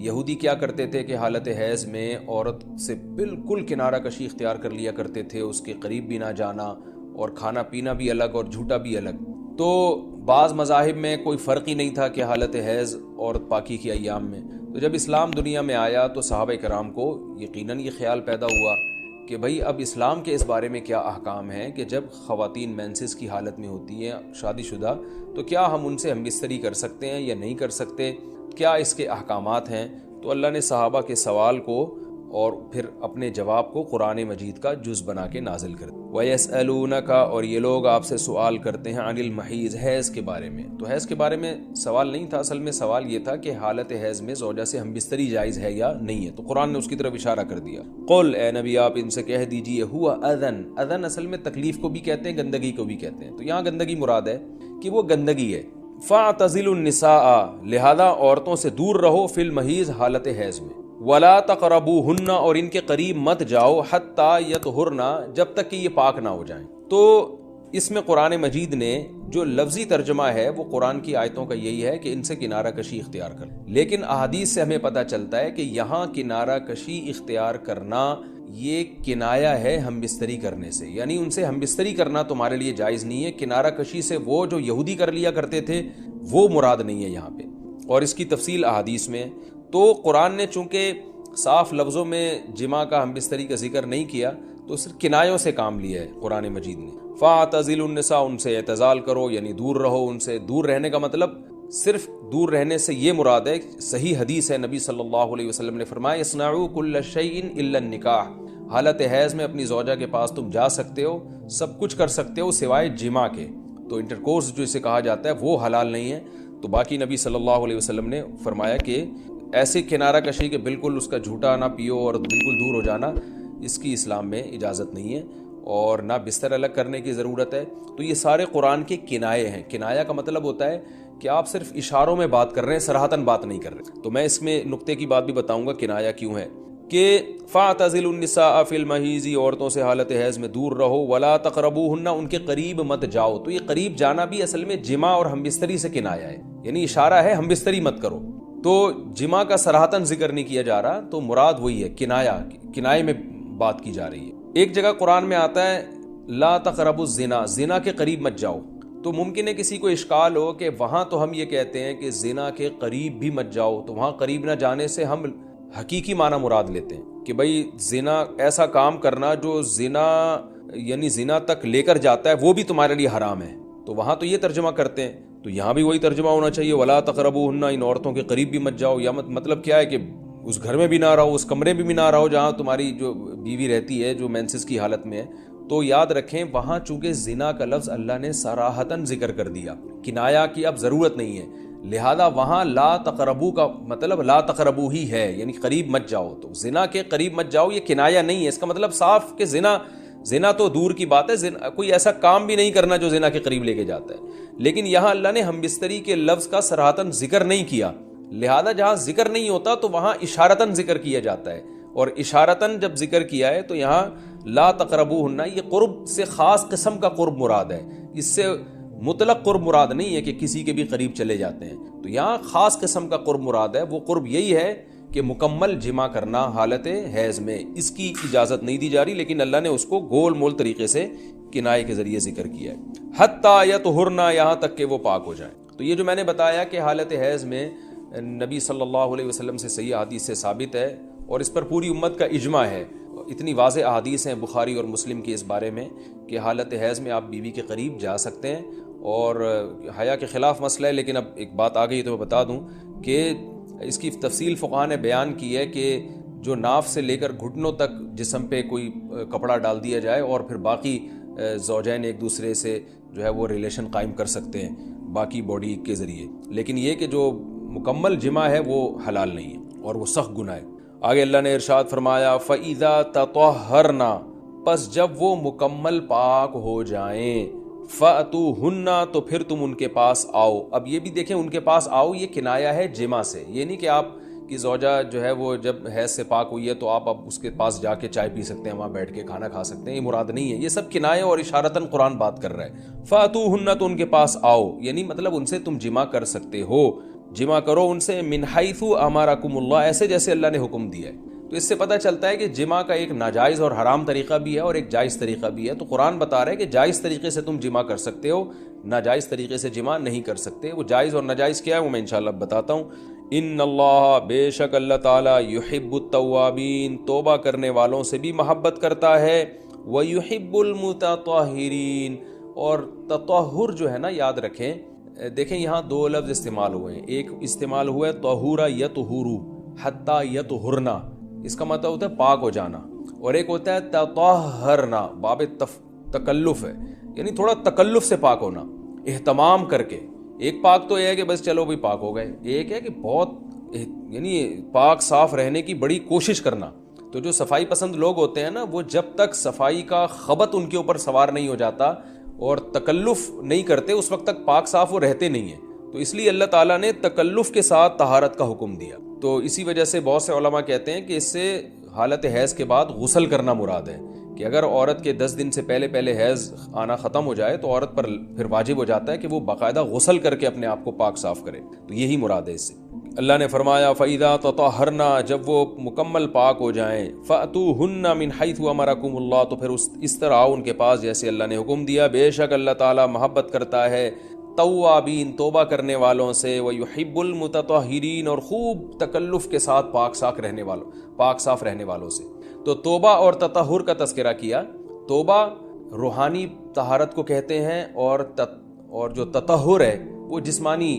یہودی کیا کرتے تھے کہ حالت حیض میں عورت سے بالکل کنارہ کشی اختیار کر لیا کرتے تھے، اس کے قریب بھی نہ جانا، اور کھانا پینا بھی الگ اور جھوٹا بھی الگ۔ تو بعض مذاہب میں کوئی فرق ہی نہیں تھا کہ حالت حیض عورت پاکی کی ایام میں۔ تو جب اسلام دنیا میں آیا تو صحابہ کرام کو یقیناً یہ خیال پیدا ہوا کہ بھئی اب اسلام کے اس بارے میں کیا احکام ہیں کہ جب خواتین مینسز کی حالت میں ہوتی ہیں شادی شدہ، تو کیا ہم ان سے ہم بستری کر سکتے ہیں یا نہیں کر سکتے، کیا اس کے احکامات ہیں۔ تو اللہ نے صحابہ کے سوال کو اور پھر اپنے جواب کو قرآن مجید کا جز بنا کے نازل کر دیا۔ وَيَسْأَلُونَكَ، اور یہ لوگ آپ سے سوال کرتے ہیں، عن المحیض، حیض کے بارے میں۔ تو حیض کے بارے میں سوال نہیں تھا، اصل میں سوال یہ تھا کہ حالت حیض میں زوجہ سے ہم بستری جائز ہے یا نہیں ہے، تو قرآن نے اس کی طرف اشارہ کر دیا۔ قل، اے نبی آپ ان سے کہہ دیجئے، ہوا اذن، اذن اصل میں تکلیف کو بھی کہتے ہیں، گندگی کو بھی کہتے ہیں، تو یہاں گندگی مراد ہے کہ وہ گندگی ہے۔ فاعتزلوا النساء، لہذا عورتوں سے دور رہو، فی المحیض، حالت حیض میں۔ ولا تقربوہن، اور ان کے قریب مت جاؤ، حتی یطہرن، جب تک کہ یہ پاک نہ ہو جائیں۔ تو اس میں قرآن مجید نے جو لفظی ترجمہ ہے وہ قرآن کی آیتوں کا یہی ہے کہ ان سے کنارہ کشی اختیار کر، لیکن احادیث سے ہمیں پتہ چلتا ہے کہ یہاں کنارہ کشی اختیار کرنا یہ کنایہ ہے ہم بستری کرنے سے، یعنی ان سے ہم بستری کرنا تمہارے لیے جائز نہیں ہے۔ کنارہ کشی سے وہ جو یہودی کر لیا کرتے تھے وہ مراد نہیں ہے یہاں پہ، اور اس کی تفصیل احادیث میں۔ تو قرآن نے چونکہ صاف لفظوں میں جماع کا ہم بستری کا ذکر نہیں کیا، تو صرف کنایوں سے کام لیا ہے قرآن مجید نے۔ فاعتزلوا النساء، ان سے اعتزال کرو، یعنی دور رہو ان سے۔ دور رہنے کا مطلب صرف دور رہنے سے یہ مراد ہے، صحیح حدیث ہے، نبی صلی اللہ علیہ وسلم نے فرمایا، اصنعوا کل شیء الا النکاح، حالت حیض میں اپنی زوجہ کے پاس تم جا سکتے ہو، سب کچھ کر سکتے ہو سوائے جماع کے۔ تو انٹرکورس جو اسے کہا جاتا ہے وہ حلال نہیں ہے۔ تو باقی نبی صلی اللہ علیہ وسلم نے فرمایا کہ ایسے کنارہ کشی کے بالکل اس کا جھوٹا نہ پیو اور بالکل دور ہو جانا، اس کی اسلام میں اجازت نہیں ہے، اور نہ بستر الگ کرنے کی ضرورت ہے۔ تو یہ سارے قرآن کے کنائے ہیں۔ کنایہ کا مطلب ہوتا ہے کہ آپ صرف اشاروں میں بات کر رہے ہیں، صراحتاً بات نہیں کر رہے۔ تو میں اس میں نقطے کی بات بھی بتاؤں گا کنایہ کیوں ہے، کہ فاعتزلوا النساء فی المحیض، عورتوں سے حالت حیض میں دور رہو، ولا تقربوہن، ان کے قریب مت جاؤ۔ تو یہ قریب جانا بھی اصل میں جماع اور ہم بستری سے کنایہ ہے، یعنی اشارہ ہے ہم بستری مت کرو۔ تو جماع کا صراحتاً ذکر نہیں کیا جا رہا، تو مراد وہی ہے، کنایہ میں بات کی جا رہی ہے۔ ایک جگہ قرآن میں آتا ہے لا تقربوا الزنا، زنا کے قریب مت جاؤ۔ تو ممکن ہے کسی کو اشکال ہو کہ وہاں تو ہم یہ کہتے ہیں کہ زنا کے قریب بھی مت جاؤ، تو وہاں قریب نہ جانے سے ہم حقیقی معنی مراد لیتے ہیں کہ بھئی زنا ایسا کام کرنا جو زنا یعنی زنا تک لے کر جاتا ہے وہ بھی تمہارے لیے حرام ہے، تو وہاں تو یہ ترجمہ کرتے ہیں۔ تو یہاں بھی وہی ترجمہ ہونا چاہیے، ولا تقربوہن، ان عورتوں کے قریب بھی مت جاؤ، یا مطلب کیا ہے کہ اس گھر میں بھی نہ رہو، اس کمرے میں بھی نہ رہو جہاں تمہاری جو بیوی رہتی ہے جو مینسز کی حالت میں ہے۔ تو یاد رکھیں وہاں چونکہ زنا کا لفظ اللہ نے صراحتاً ذکر کر دیا، کنایہ کی اب ضرورت نہیں ہے، لہذا وہاں لا تقربو کا مطلب لا تقربو ہی ہے، یعنی قریب مت جاؤ۔ تو زنا کے قریب مت جاؤ یہ کنایہ نہیں ہے، اس کا مطلب صاف کہ زنا تو دور کی بات ہے، کوئی ایسا کام بھی نہیں کرنا جو زنا کے قریب لے کے جاتا ہے، لیکن یہاں اللہ نے ہم بستری کے لفظ کا صراحتاً ذکر نہیں کیا، لہذا جہاں ذکر نہیں ہوتا تو وہاں اشارتاً ذکر کیا جاتا ہے، اور اشارتاً جب ذکر کیا ہے تو یہاں لا تقربوہن، یہ قرب سے خاص قسم کا قرب مراد ہے، اس سے مطلق قرب مراد نہیں ہے کہ کسی کے بھی قریب چلے جاتے ہیں۔ تو یہاں خاص قسم کا قرب مراد ہے، وہ قرب یہی ہے کہ مکمل جمع کرنا حالت حیض میں، اس کی اجازت نہیں دی جا رہی، لیکن اللہ نے اس کو گول مول طریقے سے کنائے کے ذریعے ذکر کیا ہے، حتی یطہرن، یہاں تک کہ وہ پاک ہو جائیں۔ تو یہ جو میں نے بتایا کہ حالت حیض میں نبی صلی اللہ علیہ وسلم سے صحیح حدیث سے ثابت ہے، اور اس پر پوری امت کا اجماع ہے، اتنی واضح احادیث ہیں بخاری اور مسلم کی اس بارے میں کہ حالت حیض میں آپ بیوی کے قریب جا سکتے ہیں، اور حیا کے خلاف مسئلہ ہے، لیکن اب ایک بات آ گئی تو میں بتا دوں کہ اس کی تفصیل فقہاء نے بیان کی ہے کہ جو ناف سے لے کر گھٹنوں تک جسم پہ کوئی کپڑا ڈال دیا جائے اور پھر باقی زوجین ایک دوسرے سے جو ہے وہ ریلیشن قائم کر سکتے ہیں باقی باڈی کے ذریعے، لیکن یہ کہ جو مکمل جمع ہے وہ حلال نہیں ہے اور وہ سخت گناہ ہے۔ آگے اللہ نے ارشاد فرمایا فَإِذَا تَطَهَّرْنَا، پس جب وہ مکمل پاک ہو جائیں، فَأْتُوهُنَّ، تو پھر تم ان کے پاس آؤ۔ اب یہ بھی دیکھیں ان کے پاس آؤ یہ کنایہ ہے جمع سے، یہ نہیں کہ آپ کی زوجہ جو ہے وہ جب حیض سے پاک ہوئی ہے تو آپ اب اس کے پاس جا کے چائے پی سکتے ہیں، وہاں بیٹھ کے کھانا کھا سکتے ہیں، یہ مراد نہیں ہے، یہ سب کنایہ اور اشارتاً قرآن بات کر رہا ہے۔ فَأْتُوهُنَّ، تو ان کے پاس آؤ، یعنی مطلب ان سے تم جمع کر سکتے ہو، جمع کرو ان سے، من حیث امرکم اللہ، ایسے جیسے اللہ نے حکم دیا ہے۔ تو اس سے پتہ چلتا ہے کہ جمع کا ایک ناجائز اور حرام طریقہ بھی ہے اور ایک جائز طریقہ بھی ہے۔ تو قرآن بتا رہا ہے کہ جائز طریقے سے تم جمع کر سکتے ہو، ناجائز طریقے سے جمع نہیں کر سکتے۔ وہ جائز اور ناجائز کیا ہے وہ میں انشاءاللہ بتاتا ہوں۔ ان اللہ، بے شک اللہ تعالیٰ، یحب التوابین، توبہ کرنے والوں سے بھی محبت کرتا ہے، ویحب المتطہرین، اور تطہر جو ہے نا، یاد رکھیں، دیکھیں یہاں دو لفظ استعمال ہوئے ہیں، ایک استعمال ہوا ہے طہورا یطہرو حتی یطہرنا، اس کا مطلب ہوتا ہے پاک ہو جانا، اور ایک ہوتا ہے تطہرنا، باب تکلف ہے، یعنی تھوڑا تکلف سے پاک ہونا، اہتمام کر کے۔ ایک پاک تو یہ ہے کہ بس چلو بھی پاک ہو گئے، ایک ہے کہ بہت یعنی پاک صاف رہنے کی بڑی کوشش کرنا۔ تو جو صفائی پسند لوگ ہوتے ہیں نا، وہ جب تک صفائی کا خبط ان کے اوپر سوار نہیں ہو جاتا اور تکلف نہیں کرتے، اس وقت تک پاک صاف وہ رہتے نہیں ہیں۔ تو اس لیے اللہ تعالیٰ نے تکلف کے ساتھ طہارت کا حکم دیا۔ تو اسی وجہ سے بہت سے علماء کہتے ہیں کہ اس سے حالت حیض کے بعد غسل کرنا مراد ہے، کہ اگر عورت کے 10 دن سے پہلے حیض آنا ختم ہو جائے تو عورت پر پھر واجب ہو جاتا ہے کہ وہ باقاعدہ غسل کر کے اپنے آپ کو پاک صاف کرے۔ تو یہی مراد ہے اس سے۔ اللہ نے فرمایا فَإِذَا تَطَهَّرْنَا، جب وہ مکمل پاک ہو جائیں، فَأْتُوهُنَّ مِنْ حَيْثُ أَمَرَكُمُ اللَّهُ، تو پھر اس طرح آؤ ان کے پاس جیسے اللہ نے حکم دیا۔ بے شک اللہ تعالیٰ محبت کرتا ہے توابین، توبہ کرنے والوں سے، وَيُحِبُّ الْمُتَطَهِّرِينَ، اور خوب تکلف کے ساتھ پاک صاف رہنے والوں سے۔ تو توبہ اور تطہر کا تذکرہ کیا۔ توبہ روحانی طہارت کو کہتے ہیں، اور جو تطہر ہے وہ جسمانی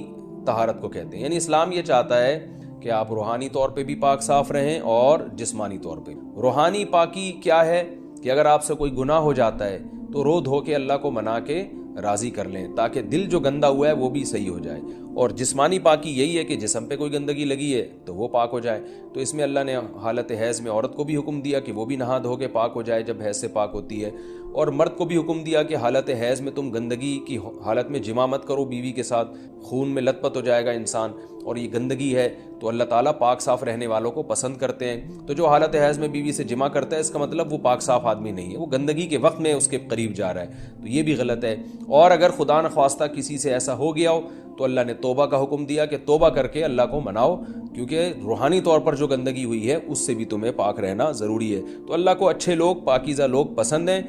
طہارت کو کہتے ہیں۔ یعنی اسلام یہ چاہتا ہے کہ آپ روحانی طور پہ بھی پاک صاف رہیں اور جسمانی طور پہ۔ روحانی پاکی کیا ہے کہ اگر آپ سے کوئی گناہ ہو جاتا ہے تو رو دھو کے اللہ کو منا کے راضی کر لیں، تاکہ دل جو گندا ہوا ہے وہ بھی صحیح ہو جائے۔ اور جسمانی پاکی یہی ہے کہ جسم پہ کوئی گندگی لگی ہے تو وہ پاک ہو جائے۔ تو اس میں اللہ نے حالت حیض میں عورت کو بھی حکم دیا کہ وہ بھی نہا دھو کے پاک ہو جائے جب حیض سے پاک ہوتی ہے، اور مرد کو بھی حکم دیا کہ حالت حیض میں تم گندگی کی حالت میں جمع مت کرو بیوی کے ساتھ، خون میں لت پت ہو جائے گا انسان، اور یہ گندگی ہے تو اللہ تعالیٰ پاک صاف رہنے والوں کو پسند کرتے ہیں۔ تو جو حالت حیض میں بیوی سے جمع کرتا ہے، اس کا مطلب وہ پاک صاف آدمی نہیں ہے، وہ گندگی کے وقت میں اس کے قریب جا رہا ہے، تو یہ بھی غلط ہے۔ اور اگر خدا نخواستہ کسی سے ایسا ہو گیا ہو تو اللہ نے توبہ کا حکم دیا کہ توبہ کر کے اللہ کو مناؤ، کیونکہ روحانی طور پر جو گندگی ہوئی ہے اس سے بھی تمہیں پاک رہنا ضروری ہے۔ تو اللہ کو اچھے لوگ، پاکیزہ لوگ پسند ہیں۔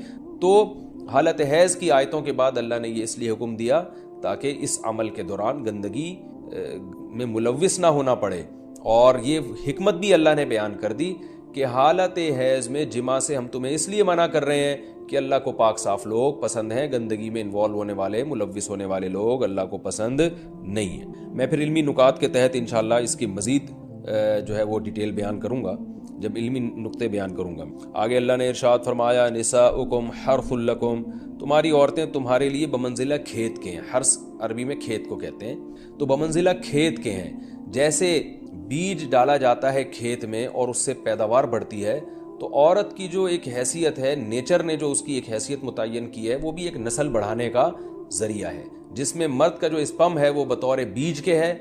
تو حالت حیض کی آیتوں کے بعد اللہ نے یہ اس لیے حکم دیا تاکہ اس عمل کے دوران گندگی میں ملوث نہ ہونا پڑے، اور یہ حکمت بھی اللہ نے بیان کر دی کہ حالت حیض میں جمع سے ہم تمہیں اس لیے منع کر رہے ہیں کہ اللہ کو پاک صاف لوگ پسند ہیں، گندگی میں انوالو ہونے والے، ملوث ہونے والے لوگ اللہ کو پسند نہیں ہیں۔ میں پھر علمی نکات کے تحت انشاءاللہ اس کی مزید جو ہے وہ ڈیٹیل بیان کروں گا جب علمی نقطے بیان کروں گا۔ آگے اللہ نے ارشاد فرمایا نساؤکم حرث لکم، تمہاری عورتیں تمہارے لیے بمنزلہ کھیت کے ہیں۔ حرث عربی میں کھیت کو کہتے ہیں، تو بمنزلہ کھیت کے ہیں۔ جیسے بیج ڈالا جاتا ہے کھیت میں اور اس سے پیداوار بڑھتی ہے، تو عورت کی جو ایک حیثیت ہے، نیچر نے جو اس کی ایک حیثیت متعین کی ہے، وہ بھی ایک نسل بڑھانے کا ذریعہ ہے، جس میں مرد کا جو اسپم ہے وہ بطور بیج کے ہے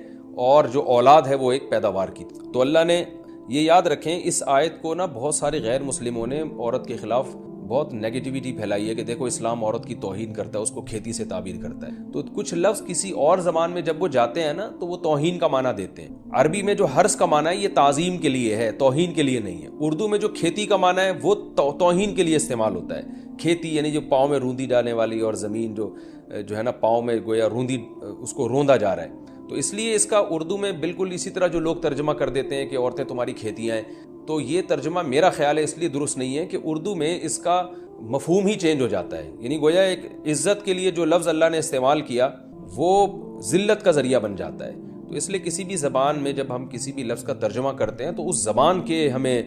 اور جو اولاد ہے وہ ایک پیداوار کی۔ تو اللہ نے یہ یاد رکھیں، اس آیت کو نا بہت سارے غیر مسلموں نے عورت کے خلاف بہت نیگیٹیوٹی پھیلائی ہے کہ دیکھو اسلام عورت کی توہین کرتا ہے، اس کو کھیتی سے تعبیر کرتا ہے۔ تو کچھ لفظ کسی اور زبان میں جب وہ جاتے ہیں نا تو وہ توہین کا معنی دیتے ہیں۔ عربی میں جو حرث کا معنی ہے یہ تعظیم کے لیے ہے، توہین کے لیے نہیں ہے۔ اردو میں جو کھیتی کا معنی ہے وہ توہین کے لیے استعمال ہوتا ہے۔ کھیتی یعنی جو پاؤں میں روندی ڈالنے والی، اور زمین جو ہے نا پاؤں میں گویا روندی، اس کو روندا جا رہا ہے، تو اس لیے اس کا اردو میں بالکل اسی طرح جو لوگ ترجمہ کر دیتے ہیں کہ عورتیں تمہاری کھیتیاں ہیں، تو یہ ترجمہ میرا خیال ہے اس لیے درست نہیں ہے کہ اردو میں اس کا مفہوم ہی چینج ہو جاتا ہے۔ یعنی گویا ایک عزت کے لیے جو لفظ اللہ نے استعمال کیا وہ ذلت کا ذریعہ بن جاتا ہے۔ تو اس لیے کسی بھی زبان میں جب ہم کسی بھی لفظ کا ترجمہ کرتے ہیں تو اس زبان کے ہمیں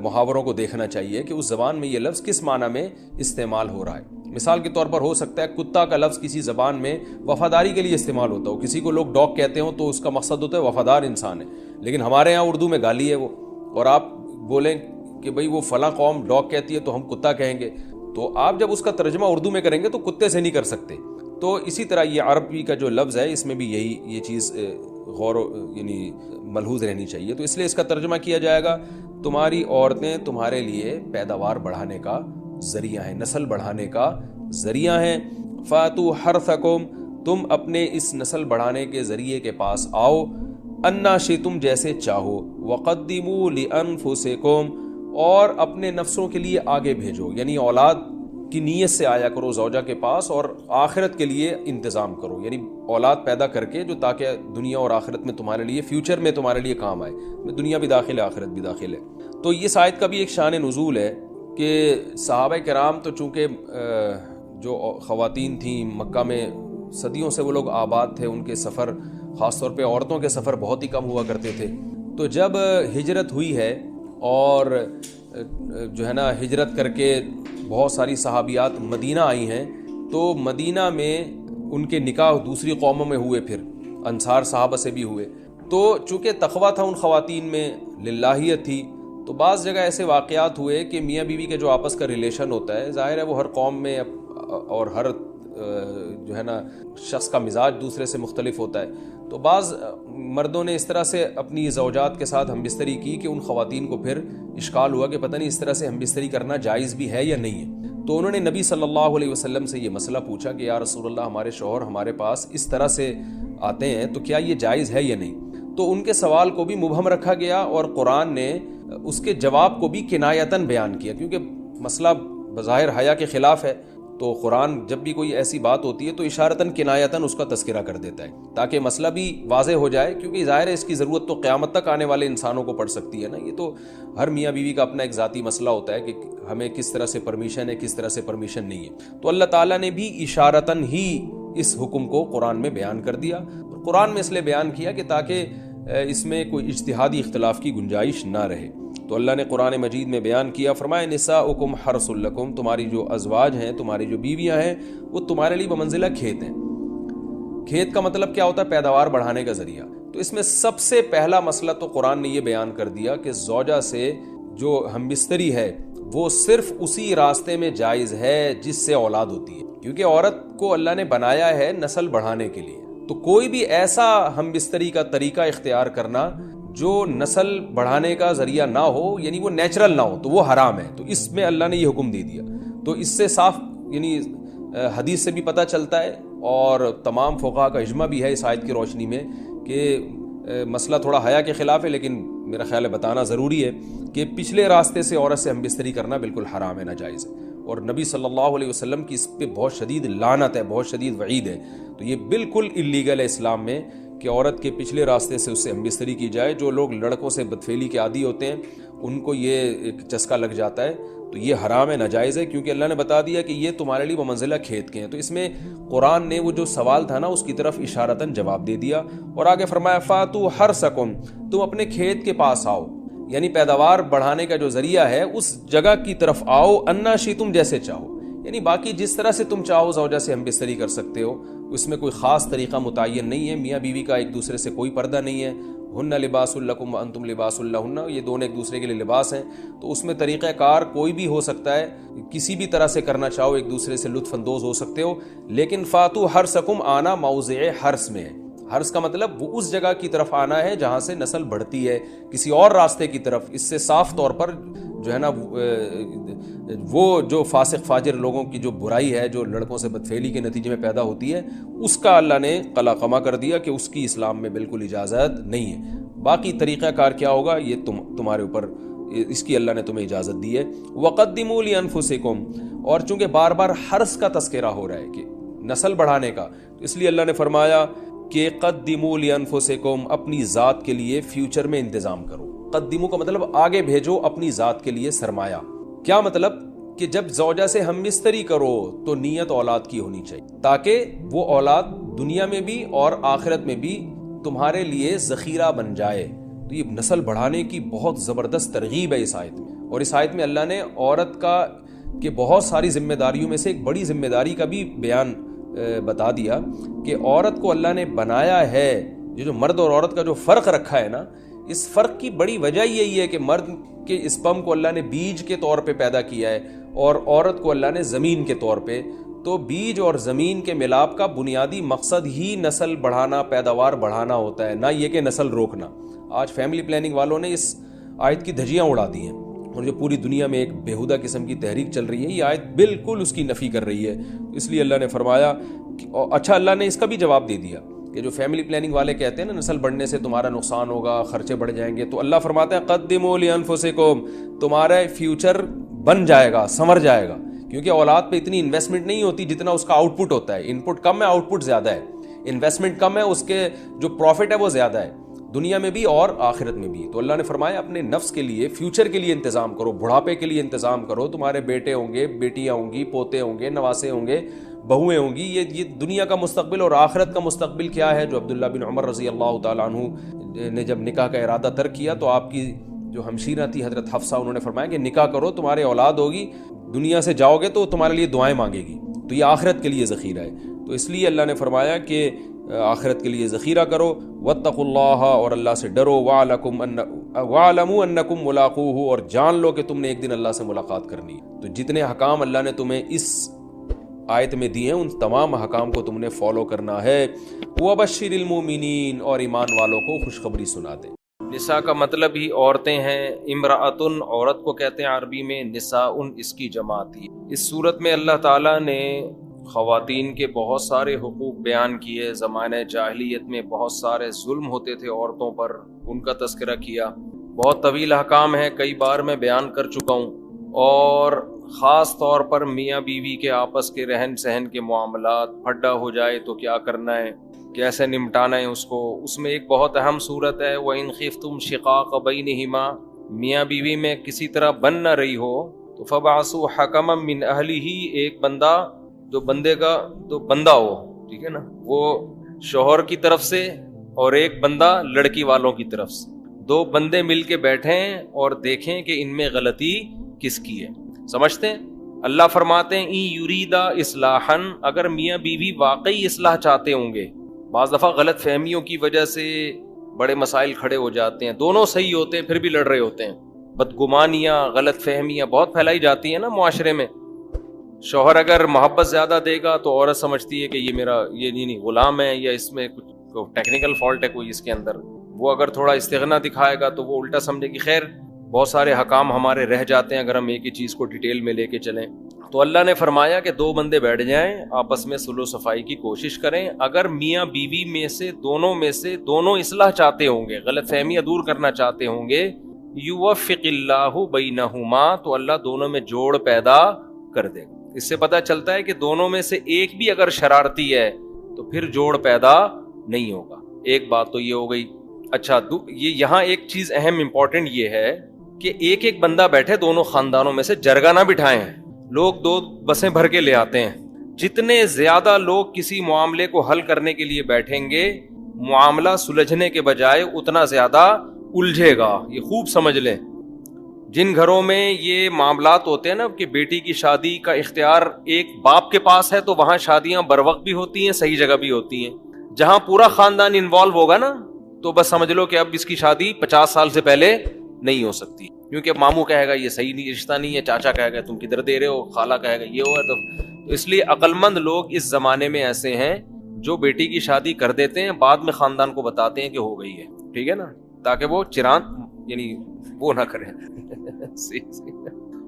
محاوروں کو دیکھنا چاہیے کہ اس زبان میں یہ لفظ کس معنی میں استعمال ہو رہا ہے۔ مثال کے طور پر ہو سکتا ہے کتا کا لفظ کسی زبان میں وفاداری کے لیے استعمال ہوتا ہو، کسی کو لوگ ڈاگ کہتے ہوں تو اس کا مقصد ہوتا ہے وفادار انسان ہے، لیکن ہمارے ہاں اردو میں گالی ہے وہ، اور آپ بولیں کہ بھئی وہ فلاں قوم ڈاگ کہتی ہے تو ہم کتا کہیں گے، تو آپ جب اس کا ترجمہ اردو میں کریں گے تو کتے سے نہیں کر سکتے۔ تو اسی طرح یہ عربی کا جو لفظ ہے اس میں بھی یہ چیز یعنی ملحوظ رہنی چاہیے۔ تو اس لیے اس کا ترجمہ کیا جائے گا تمہاری عورتیں تمہارے لیے پیداوار بڑھانے کا ذریعہ ہیں، نسل بڑھانے کا ذریعہ ہیں۔ فاتو حرثکم، تم اپنے اس نسل بڑھانے کے ذریعے کے پاس آؤ، انا شئتم جیسے چاہو، وقدموا لانفسکم اور اپنے نفسوں کے لیے آگے بھیجو، یعنی اولاد کی نیت سے آیا کرو زوجہ کے پاس اور آخرت کے لیے انتظام کرو، یعنی اولاد پیدا کر کے جو تاکہ دنیا اور آخرت میں تمہارے لیے، فیوچر میں تمہارے لیے کام آئے، دنیا بھی داخل ہے آخرت بھی داخل ہے۔ تو اس آیت کا بھی ایک شان نزول ہے کہ صحابہ کرام تو چونکہ جو خواتین تھیں مکہ میں صدیوں سے وہ لوگ آباد تھے، ان کے سفر خاص طور پہ عورتوں کے سفر بہت ہی کم ہوا کرتے تھے، تو جب ہجرت ہوئی ہے اور جو ہے نا ہجرت کر کے بہت ساری صحابیات مدینہ آئی ہیں، تو مدینہ میں ان کے نکاح دوسری قوموں میں ہوئے، پھر انصار صحابہ سے بھی ہوئے، تو چونکہ تقویٰ تھا ان خواتین میں، للہیت تھی، تو بعض جگہ ایسے واقعات ہوئے کہ میاں بیوی کے جو آپس کا ریلیشن ہوتا ہے، ظاہر ہے وہ ہر قوم میں اور ہر جو ہے نا شخص کا مزاج دوسرے سے مختلف ہوتا ہے، تو بعض مردوں نے اس طرح سے اپنی زوجات کے ساتھ ہم بستری کی کہ ان خواتین کو پھر اشکال ہوا کہ پتہ نہیں اس طرح سے ہم بستری کرنا جائز بھی ہے یا نہیں ہے، تو انہوں نے نبی صلی اللہ علیہ وسلم سے یہ مسئلہ پوچھا کہ یا رسول اللہ ہمارے شوہر ہمارے پاس اس طرح سے آتے ہیں تو کیا یہ جائز ہے یا نہیں، تو ان کے سوال کو بھی مبہم رکھا گیا اور قرآن نے اس کے جواب کو بھی کنایتاً بیان کیا، کیونکہ مسئلہ بظاہر حیا کے خلاف ہے، تو قرآن جب بھی کوئی ایسی بات ہوتی ہے تو اشارتاً کنایتاً اس کا تذکرہ کر دیتا ہے تاکہ مسئلہ بھی واضح ہو جائے، کیونکہ ظاہر ہے اس کی ضرورت تو قیامت تک آنے والے انسانوں کو پڑ سکتی ہے نا، یہ تو ہر میاں بیوی کا اپنا ایک ذاتی مسئلہ ہوتا ہے کہ ہمیں کس طرح سے پرمیشن ہے کس طرح سے پرمیشن نہیں ہے، تو اللہ تعالیٰ نے بھی اشارتاً ہی اس حکم کو قرآن میں بیان کر دیا، اور قرآن میں اس لیے بیان کیا کہ تاکہ اس میں کوئی اجتہادی اختلاف کی گنجائش نہ رہے، تو اللہ نے قرآن مجید میں بیان کیا، فرمایا نساؤکم حرث لکم، تمہاری جو ازواج ہیں تمہاری جو بیویاں ہیں وہ تمہارے لیے بمنزلہ کھیت ہیں۔ کھیت کا مطلب کیا ہوتا ہے؟ پیداوار بڑھانے کا ذریعہ، تو اس میں سب سے پہلا مسئلہ تو قرآن نے یہ بیان کر دیا کہ زوجہ سے جو ہم بستری ہے وہ صرف اسی راستے میں جائز ہے جس سے اولاد ہوتی ہے، کیونکہ عورت کو اللہ نے بنایا ہے نسل بڑھانے کے لیے، تو کوئی بھی ایسا ہم بستری کا طریقہ اختیار کرنا جو نسل بڑھانے کا ذریعہ نہ ہو، یعنی وہ نیچرل نہ ہو، تو وہ حرام ہے، تو اس میں اللہ نے یہ حکم دے دیا، تو اس سے صاف یعنی حدیث سے بھی پتہ چلتا ہے اور تمام فقہاء کا اجماع بھی ہے اس آیت کی روشنی میں کہ مسئلہ تھوڑا حیا کے خلاف ہے، لیکن میرا خیال ہے بتانا ضروری ہے کہ پچھلے راستے سے عورت سے ہم بستری کرنا بالکل حرام ہے، ناجائز ہے، اور نبی صلی اللہ علیہ وسلم کی اس پہ بہت شدید لعنت ہے، بہت شدید وعید ہے، تو یہ بالکل اللیگل ہے اسلام میں کہ عورت کے پچھلے راستے سے اس سے ہم بستری کی جائے۔ جو لوگ لڑکوں سے بدفعلی کے عادی ہوتے ہیں ان کو یہ ایک چسکا لگ جاتا ہے، تو یہ حرام ہے، ناجائز ہے، کیونکہ اللہ نے بتا دیا کہ یہ تمہارے لیے بمنزلہ کھیت کے ہیں، تو اس میں قرآن نے وہ جو سوال تھا نا اس کی طرف اشارتاً جواب دے دیا، اور آگے فرمایا فاتو حرثکم، تم اپنے کھیت کے پاس آؤ، یعنی پیداوار بڑھانے کا جو ذریعہ ہے اس جگہ کی طرف آؤ، انا شئتم جیسے چاہو، یعنی باقی جس طرح سے تم چاہو زوجہ سے ہم بستری کر سکتے ہو، اس میں کوئی خاص طریقہ متعین نہیں ہے، میاں بیوی کا ایک دوسرے سے کوئی پردہ نہیں ہے، ہن لباس لکم وانتم لباس لہن، یہ دونوں ایک دوسرے کے لیے لباس ہیں، تو اس میں طریقہ کار کوئی بھی ہو سکتا ہے، کسی بھی طرح سے کرنا چاہو ایک دوسرے سے لطف اندوز ہو سکتے ہو، لیکن فاتو حرثکم آنا موضع حرث میں ہے، حرث کا مطلب وہ اس جگہ کی طرف آنا ہے جہاں سے نسل بڑھتی ہے، کسی اور راستے کی طرف، اس سے صاف طور پر جو ہے نا وہ جو فاسق فاجر لوگوں کی جو برائی ہے جو لڑکوں سے بدفعلی کے نتیجے میں پیدا ہوتی ہے اس کا اللہ نے قلعہ کر دیا کہ اس کی اسلام میں بالکل اجازت نہیں ہے، باقی طریقہ کار کیا ہوگا یہ تمہارے اوپر، اس کی اللہ نے تمہیں اجازت دی ہے۔ وقدموا لانفسکم، اور چونکہ بار بار حرث کا تذکرہ ہو رہا ہے کہ نسل بڑھانے کا، اس لیے اللہ نے فرمایا کہ قدموا لانفسکم، اپنی ذات کے لیے فیوچر میں انتظام کرو، قدموا کا مطلب آگے بھیجو اپنی ذات کے لیے سرمایہ، کیا مطلب کہ جب زوجہ سے ہم بستری کرو تو نیت اولاد کی ہونی چاہیے تاکہ وہ اولاد دنیا میں بھی اور آخرت میں بھی تمہارے لیے ذخیرہ بن جائے، تو یہ نسل بڑھانے کی بہت زبردست ترغیب ہے اس آیت میں، اور اس آیت میں اللہ نے عورت کا کہ بہت ساری ذمہ داریوں میں سے ایک بڑی ذمہ داری کا بھی بیان بتا دیا کہ عورت کو اللہ نے بنایا ہے، یہ جو مرد اور عورت کا جو فرق رکھا ہے نا، اس فرق کی بڑی وجہ یہی ہے کہ مرد کے اسپرم کو اللہ نے بیج کے طور پہ پیدا کیا ہے اور عورت کو اللہ نے زمین کے طور پہ، تو بیج اور زمین کے ملاپ کا بنیادی مقصد ہی نسل بڑھانا، پیداوار بڑھانا ہوتا ہے، نہ یہ کہ نسل روکنا۔ آج فیملی پلاننگ والوں نے اس آیت کی دھجیاں اڑا دی ہیں، اور جو پوری دنیا میں ایک بیہودہ قسم کی تحریک چل رہی ہے، یہ آیت بالکل اس کی نفی کر رہی ہے. اس لیے اللہ نے فرمایا اچھا اللہ نے اس کا بھی جواب دے دیا کہ جو فیملی پلاننگ والے کہتے ہیں نا نسل بڑھنے سے تمہارا نقصان ہوگا، خرچے بڑھ جائیں گے، تو اللہ فرماتا ہے قدموا لانفسکم، تمہارا فیوچر بن جائے گا، سنور جائے گا. کیونکہ اولاد پہ اتنی انویسٹمنٹ نہیں ہوتی جتنا اس کا آؤٹ پٹ ہوتا ہے. ان پٹ کم ہے، آؤٹ پٹ زیادہ ہے. انویسٹمنٹ کم ہے، اس کے جو پروفٹ ہے وہ زیادہ ہے، دنیا میں بھی اور آخرت میں بھی. تو اللہ نے فرمایا اپنے نفس کے لیے، فیوچر کے لیے انتظام کرو، بڑھاپے کے لیے انتظام کرو. تمہارے بیٹے ہوں گے، بیٹیاں ہوں گی، پوتے ہوں گے، نواسے ہوں گے، بہویں ہوں گی. یہ دنیا کا مستقبل اور آخرت کا مستقبل کیا ہے. جو عبداللہ بن عمر رضی اللہ تعالیٰ عنہ نے جب نکاح کا ارادہ ترک کیا تو آپ کی جو ہمشیرہ تھی حضرت حفصہ، انہوں نے فرمایا کہ نکاح کرو، تمہارے اولاد ہوگی، دنیا سے جاؤ گے تو تمہارے لیے دعائیں مانگے گی، تو یہ آخرت کے لیے ذخیرہ ہے. تو اس لیے اللہ نے فرمایا کہ آخرت کے لیے ذخیرہ کرو. واتقوا اللہ، اور اللہ سے ڈرو. واعلموا انکم ملاقوہ، اور جان لو کہ تم نے ایک دن اللہ سے ملاقات کرنی ہے. تو جتنے حکام اللہ نے تمہیں اس آیت میں دیے ہیں ان تمام حکام کو تم نے فالو کرنا ہے. وبشر المؤمنین، اور ایمان والوں کو خوشخبری سنا دے. نساء کا مطلب ہی عورتیں ہیں. امرأتن عورت کو کہتے ہیں عربی میں، نساءن اس کی جماعت ہی. اس صورت میں اللہ تعالیٰ نے خواتین کے بہت سارے حقوق بیان کیے. زمانہ جاہلیت میں بہت سارے ظلم ہوتے تھے عورتوں پر، ان کا تذکرہ کیا. بہت طویل احکام ہے، کئی بار میں بیان کر چکا ہوں. اور خاص طور پر میاں بیوی کے آپس کے رہن سہن کے معاملات، پھڈا ہو جائے تو کیا کرنا ہے، کیسے نمٹانا ہے اس کو. اس میں ایک بہت اہم صورت ہے وَإِنْ خِفْتُمْ شِقَاقَ بَيْنِهِمَا، میاں بیوی میں کسی طرح بن نہ رہی ہو تو فَبَعْثُوا حَكَمًا مِّنْ أَهْلِهِ، ایک بندہ جو بندے کا تو بندہ ہو، ٹھیک ہے نا، وہ شوہر کی طرف سے، اور ایک بندہ لڑکی والوں کی طرف سے. دو بندے مل کے بیٹھیں اور دیکھیں کہ ان میں غلطی کس کی ہے. سمجھتے ہیں؟ اللہ فرماتے ہیں اِن یریدا اصلاحا، اگر میاں بیوی واقعی اصلاح چاہتے ہوں گے. بعض دفعہ غلط فہمیوں کی وجہ سے بڑے مسائل کھڑے ہو جاتے ہیں، دونوں صحیح ہوتے ہیں پھر بھی لڑ رہے ہوتے ہیں. بدگمانیاں، غلط فہمیاں بہت پھیلائی جاتی ہیں نا معاشرے میں. شوہر اگر محبت زیادہ دے گا تو عورت سمجھتی ہے کہ یہ میرا یہ نہیں غلام ہے، یا اس میں کچھ ٹیکنیکل فالٹ ہے کوئی اس کے اندر. وہ اگر تھوڑا استغنا دکھائے گا تو وہ الٹا سمجھے گی. خیر بہت سارے حکام ہمارے رہ جاتے ہیں اگر ہم ایک ہی چیز کو ڈیٹیل میں لے کے چلیں. تو اللہ نے فرمایا کہ دو بندے بیٹھ جائیں، آپس میں صلح و صفائی کی کوشش کریں. اگر میاں بیوی میں سے دونوں اصلاح چاہتے ہوں گے، غلط فہمیاں دور کرنا چاہتے ہوں گے، یوفق اللہ بینہما، تو اللہ دونوں میں جوڑ پیدا کر دے گا. اس سے پتہ چلتا ہے کہ دونوں میں سے ایک بھی اگر شرارتی ہے تو پھر جوڑ پیدا نہیں ہوگا. ایک بات تو یہ ہو گئی. اچھا یہ یہاں ایک چیز اہم امپورٹنٹ یہ ہے کہ ایک ایک بندہ بیٹھے، دونوں خاندانوں میں سے جرگہ نہ بٹھائیں. لوگ دو بسیں بھر کے لے آتے ہیں. جتنے زیادہ لوگ کسی معاملے کو حل کرنے کے لیے بیٹھیں گے، معاملہ سلجھنے کے بجائے اتنا زیادہ الجھے گا. یہ خوب سمجھ لیں. جن گھروں میں یہ معاملات ہوتے ہیں نا کہ بیٹی کی شادی کا اختیار ایک باپ کے پاس ہے، تو وہاں شادیاں بر وقت بھی ہوتی ہیں، صحیح جگہ بھی ہوتی ہیں. جہاں پورا خاندان انوالو ہوگا نا تو بس سمجھ لو کہ اب اس کی شادی 50 سال سے پہلے نہیں ہو سکتی، کیونکہ ماموں کہے گا یہ صحیح نہیں، رشتہ نہیں ہے، چاچا کہے گا تم کدھر دے رہے ہو، خالہ کہے گا یہ ہوا. تو اس لیے عقل مند لوگ اس زمانے میں ایسے ہیں جو بیٹی کی شادی کر دیتے ہیں، بعد میں خاندان کو بتاتے ہیں کہ ہو گئی ہے، ٹھیک ہے نا، تاکہ وہ چراند یعنی وہ نہ کریں.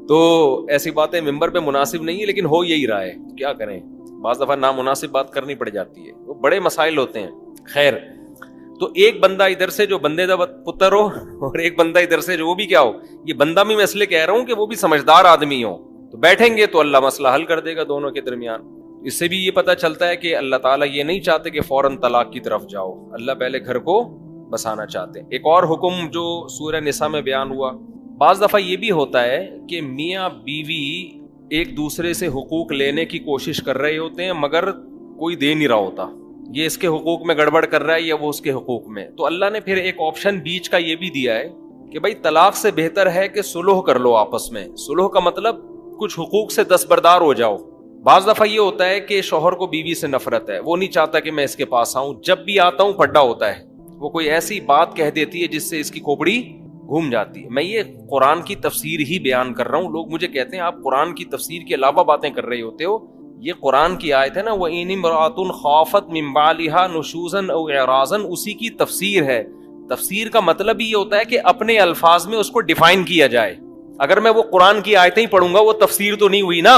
تو ایسی باتیں ممبر پہ مناسب نہیں ہے، لیکن ہو یہی رہا ہے، کیا کریں، بعض دفعہ نامناسب بات کرنی پڑ جاتی ہے. وہ بڑے مسائل ہوتے ہیں. خیر، تو ایک بندہ ادھر سے جو بندے دا پتر ہو، اور ایک بندہ ادھر سے جو وہ بھی کیا ہو. یہ بندہ بھی میں اس لیے کہہ رہا ہوں کہ وہ بھی سمجھدار آدمی ہو. تو بیٹھیں گے تو اللہ مسئلہ حل کر دے گا دونوں کے درمیان. اس سے بھی یہ پتہ چلتا ہے کہ اللہ تعالیٰ یہ نہیں چاہتے کہ فوراً طلاق کی طرف جاؤ. اللہ پہلے گھر کو بسانا چاہتے ہیں. ایک اور حکم جو سورہ نساء میں بیان ہوا، بعض دفعہ یہ بھی ہوتا ہے کہ میاں بیوی ایک دوسرے سے حقوق لینے کی کوشش کر رہے ہوتے ہیں مگر کوئی دے نہیں رہا ہوتا. یہ اس کے حقوق میں گڑبڑ کر رہا ہے یا وہ اس کے حقوق میں. تو اللہ نے پھر ایک آپشن بیچ کا یہ بھی دیا ہے کہ بھائی طلاق سے بہتر ہے کہ صلح کر لو آپس میں. صلح کا مطلب کچھ حقوق سے دستبردار ہو جاؤ. بعض دفعہ یہ ہوتا ہے کہ شوہر کو بیوی سے نفرت ہے، وہ نہیں چاہتا کہ میں اس کے پاس آؤں، جب بھی آتا ہوں پھڈا ہوتا ہے. وہ کوئی ایسی بات کہہ دیتی ہے جس سے اس کی کھوپڑی گھوم جاتی ہے. میں یہ قرآن کی تفسیر ہی بیان کر رہا ہوں. لوگ مجھے کہتے ہیں آپ قرآن کی تفسیر کے علاوہ باتیں کر رہے ہوتے ہو. یہ قرآن کی آیت ہے نا، وَإِنِ امْرَأَةٌ خَافَتْ مِنْ بَعْلِهَا نُشُوزًا أَوْ إِعْرَاضًا، اسی کی تفسیر ہے. تفسیر کا مطلب یہ ہوتا ہے کہ اپنے الفاظ میں اس کو ڈیفائن کیا جائے. اگر میں وہ قرآن کی آیتیں ہی پڑھوں گا وہ تفسیر تو نہیں ہوئی نا.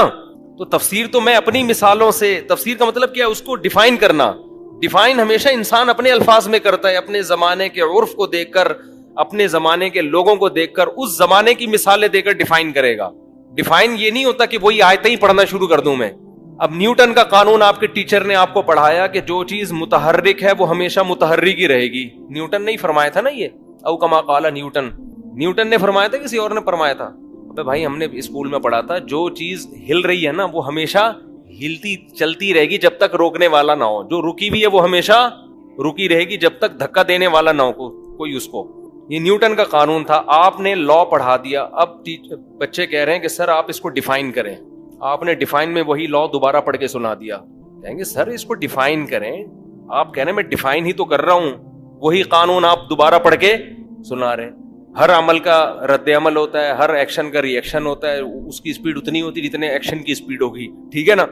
تو تفسیر تو میں اپنی مثالوں سے, تفسیر کا مطلب کیا ہے, اس کو ڈیفائن کرنا. ڈیفائن ہمیشہ انسان اپنے الفاظ میں کرتا ہے, اپنے زمانے کے عرف کو دیکھ کر, اپنے زمانے کے لوگوں کو دیکھ کر, اس زمانے کی مثالیں دے کر ڈیفائن کرے گا. ڈیفائن یہ نہیں ہوتا کہ وہی آیتیں ہی پڑھنا شروع کر دوں میں. اب نیوٹن کا قانون آپ کے ٹیچر نے آپ کو پڑھایا کہ جو چیز متحرک ہے وہ ہمیشہ متحرک ہی رہے گی. نیوٹن نے ہی فرمایا تھا نا یہ, او کما قال نیوٹن. نیوٹن نے فرمایا تھا کسی اور نے فرمایا تھا؟ بھائی ہم نے اسکول میں پڑھا تھا, جو چیز ہل رہی ہے نا وہ ہمیشہ ہلتی چلتی رہے گی جب تک روکنے والا نہ ہو, جو رکی ہوئی ہے وہ ہمیشہ رکی رہے گی جب تک دھکا دینے والا نہ ہو کوئی اس کو. یہ نیوٹن کا قانون تھا. آپ نے لا پڑھا دیا, اب بچے کہہ رہے ہیں کہ سر آپ اس کو ڈیفائن کریں. آپ نے ڈیفائن میں وہی لا دوبارہ پڑھ کے سنا دیا. کہیں گے سر اس کو ڈیفائن کریں. آپ کہہ رہے ہیں میں ڈیفائن ہی تو کر رہا ہوں, وہی قانون آپ دوبارہ پڑھ کے سنا رہے ہیں. ہر عمل کا رد عمل ہوتا ہے, ہر ایکشن کا ری ایکشن ہوتا ہے, اس کی اسپیڈ اتنی ہوتی جتنے ایکشن کی اسپیڈ ہوگی, ٹھیک ہے نا.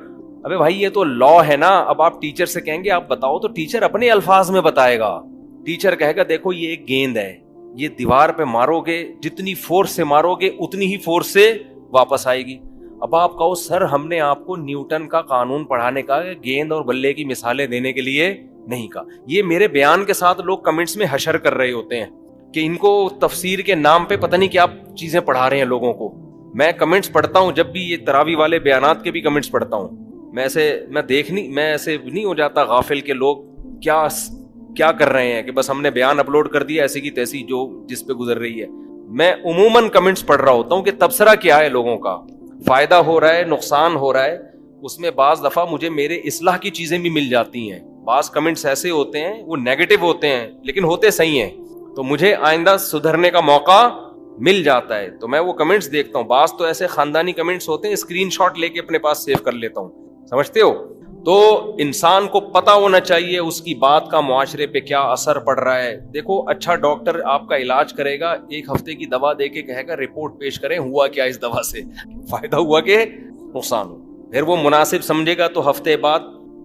ابے بھائی یہ تو لا ہے نا. اب آپ ٹیچر سے کہیں گے آپ بتاؤ, تو ٹیچر اپنے الفاظ میں بتائے گا. ٹیچر کہے گا دیکھو یہ ایک گیند ہے, یہ دیوار پہ مارو گے, جتنی فورس سے مارو گے اتنی ہی فورس سے واپس آئے گی. اب آپ کہو سر ہم نے آپ کو نیوٹن کا قانون پڑھانے کا گیند اور بلے کی مثالیں دینے کے لیے نہیں کہا. یہ میرے بیان کے ساتھ لوگ کمنٹس میں حشر کر رہے ہوتے ہیں کہ ان کو تفسیر کے نام پہ پتہ نہیں کیا چیزیں پڑھا رہے ہیں لوگوں کو. میں کمنٹس پڑھتا ہوں, جب بھی یہ تراویح والے بیانات کے بھی کمنٹس پڑھتا ہوں, میں ایسے نہیں ہو جاتا غافل کہ لوگ کیا کر رہے ہیں کہ بس ہم نے بیان اپلوڈ کر دیا ایسی کی تیسی جو جس پہ گزر رہی ہے. میں عموماً کمنٹس پڑھ رہا ہوتا ہوں کہ تبصرہ کیا ہے, لوگوں کا فائدہ ہو رہا ہے, نقصان ہو رہا ہے. اس میں بعض دفعہ مجھے میرے اصلاح کی چیزیں بھی مل جاتی ہیں. بعض کمنٹس ایسے ہوتے ہیں وہ نیگیٹو ہوتے ہیں لیکن ہوتے صحیح ہیں, تو مجھے آئندہ سدھرنے کا موقع مل جاتا ہے, تو میں وہ کمنٹس دیکھتا ہوں. بعض تو ایسے خاندانی کمنٹس ہوتے ہیں, اسکرین شاٹ لے کے اپنے پاس سیو کر لیتا ہوں, سمجھتے ہو. تو انسان کو پتا ہونا چاہیے اس کی بات کا معاشرے پہ کیا اثر پڑ رہا ہے. دیکھو اچھا ڈاکٹر آپ کا علاج کرے گا, ایک ہفتے کی دوا دے کے کہے گا رپورٹ پیش کریں ہوا کیا اس دوا سے, فائدہ ہوا کہ نقصان ہو. پھر وہ مناسب سمجھے گا تو ہفتے بعد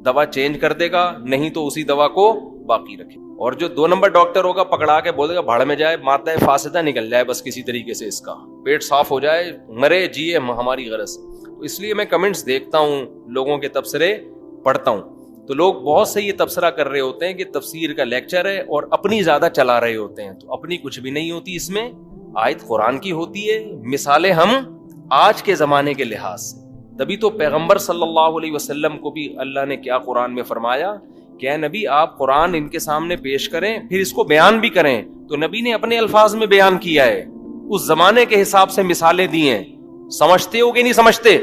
دوا چینج کر دے گا, نہیں تو اسی دوا کو باقی رکھے. اور جو 2 نمبر ڈاکٹر ہوگا پکڑا کے بولے گا بھاڑ میں جائے, مادہ فاسدہ نکل جائے بس کسی طریقے سے, اس کا پیٹ صاف ہو جائے, مرے جیے ہماری غرض. تو اس لیے میں کمنٹس دیکھتا ہوں, لوگوں کے تبصرے پڑھتا ہوں. تو لوگ بہت سے یہ تبصرہ کر رہے ہوتے ہیں کہ تفسیر کا لیکچر ہے اور اپنی زیادہ چلا رہے ہوتے ہیں. تو اپنی کچھ بھی نہیں ہوتی اس میں, آیت قرآن کی ہوتی ہے, مثالیں ہم آج کے زمانے کے لحاظ سے. تبھی تو پیغمبر صلی اللہ علیہ وسلم کو بھی اللہ نے کیا قرآن میں فرمایا کہ اے نبی آپ قرآن ان کے سامنے پیش کریں پھر اس کو بیان بھی کریں. تو نبی نے اپنے الفاظ میں بیان کیا ہے, اس زمانے کے حساب سے مثالیں دی ہیں. سمجھتے ہو کہ نہیں سمجھتے؟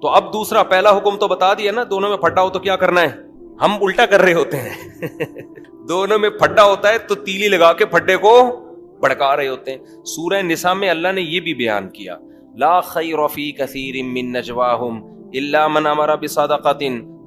تو اب دوسرا, پہلا حکم تو بتا دیا نا, دونوں میں پھٹا ہو تو کیا کرنا ہے. ہم الٹا کر رہے ہوتے ہیں دونوں میں پھٹا ہوتا ہے تو تیلی لگا کے پھٹے کو بھڑکا رہے ہوتے ہیں. سورہ نساء میں اللہ نے یہ بھی بیان کیا, لا خیر فی کثیر من نجواہم الا من امر بصدقۃ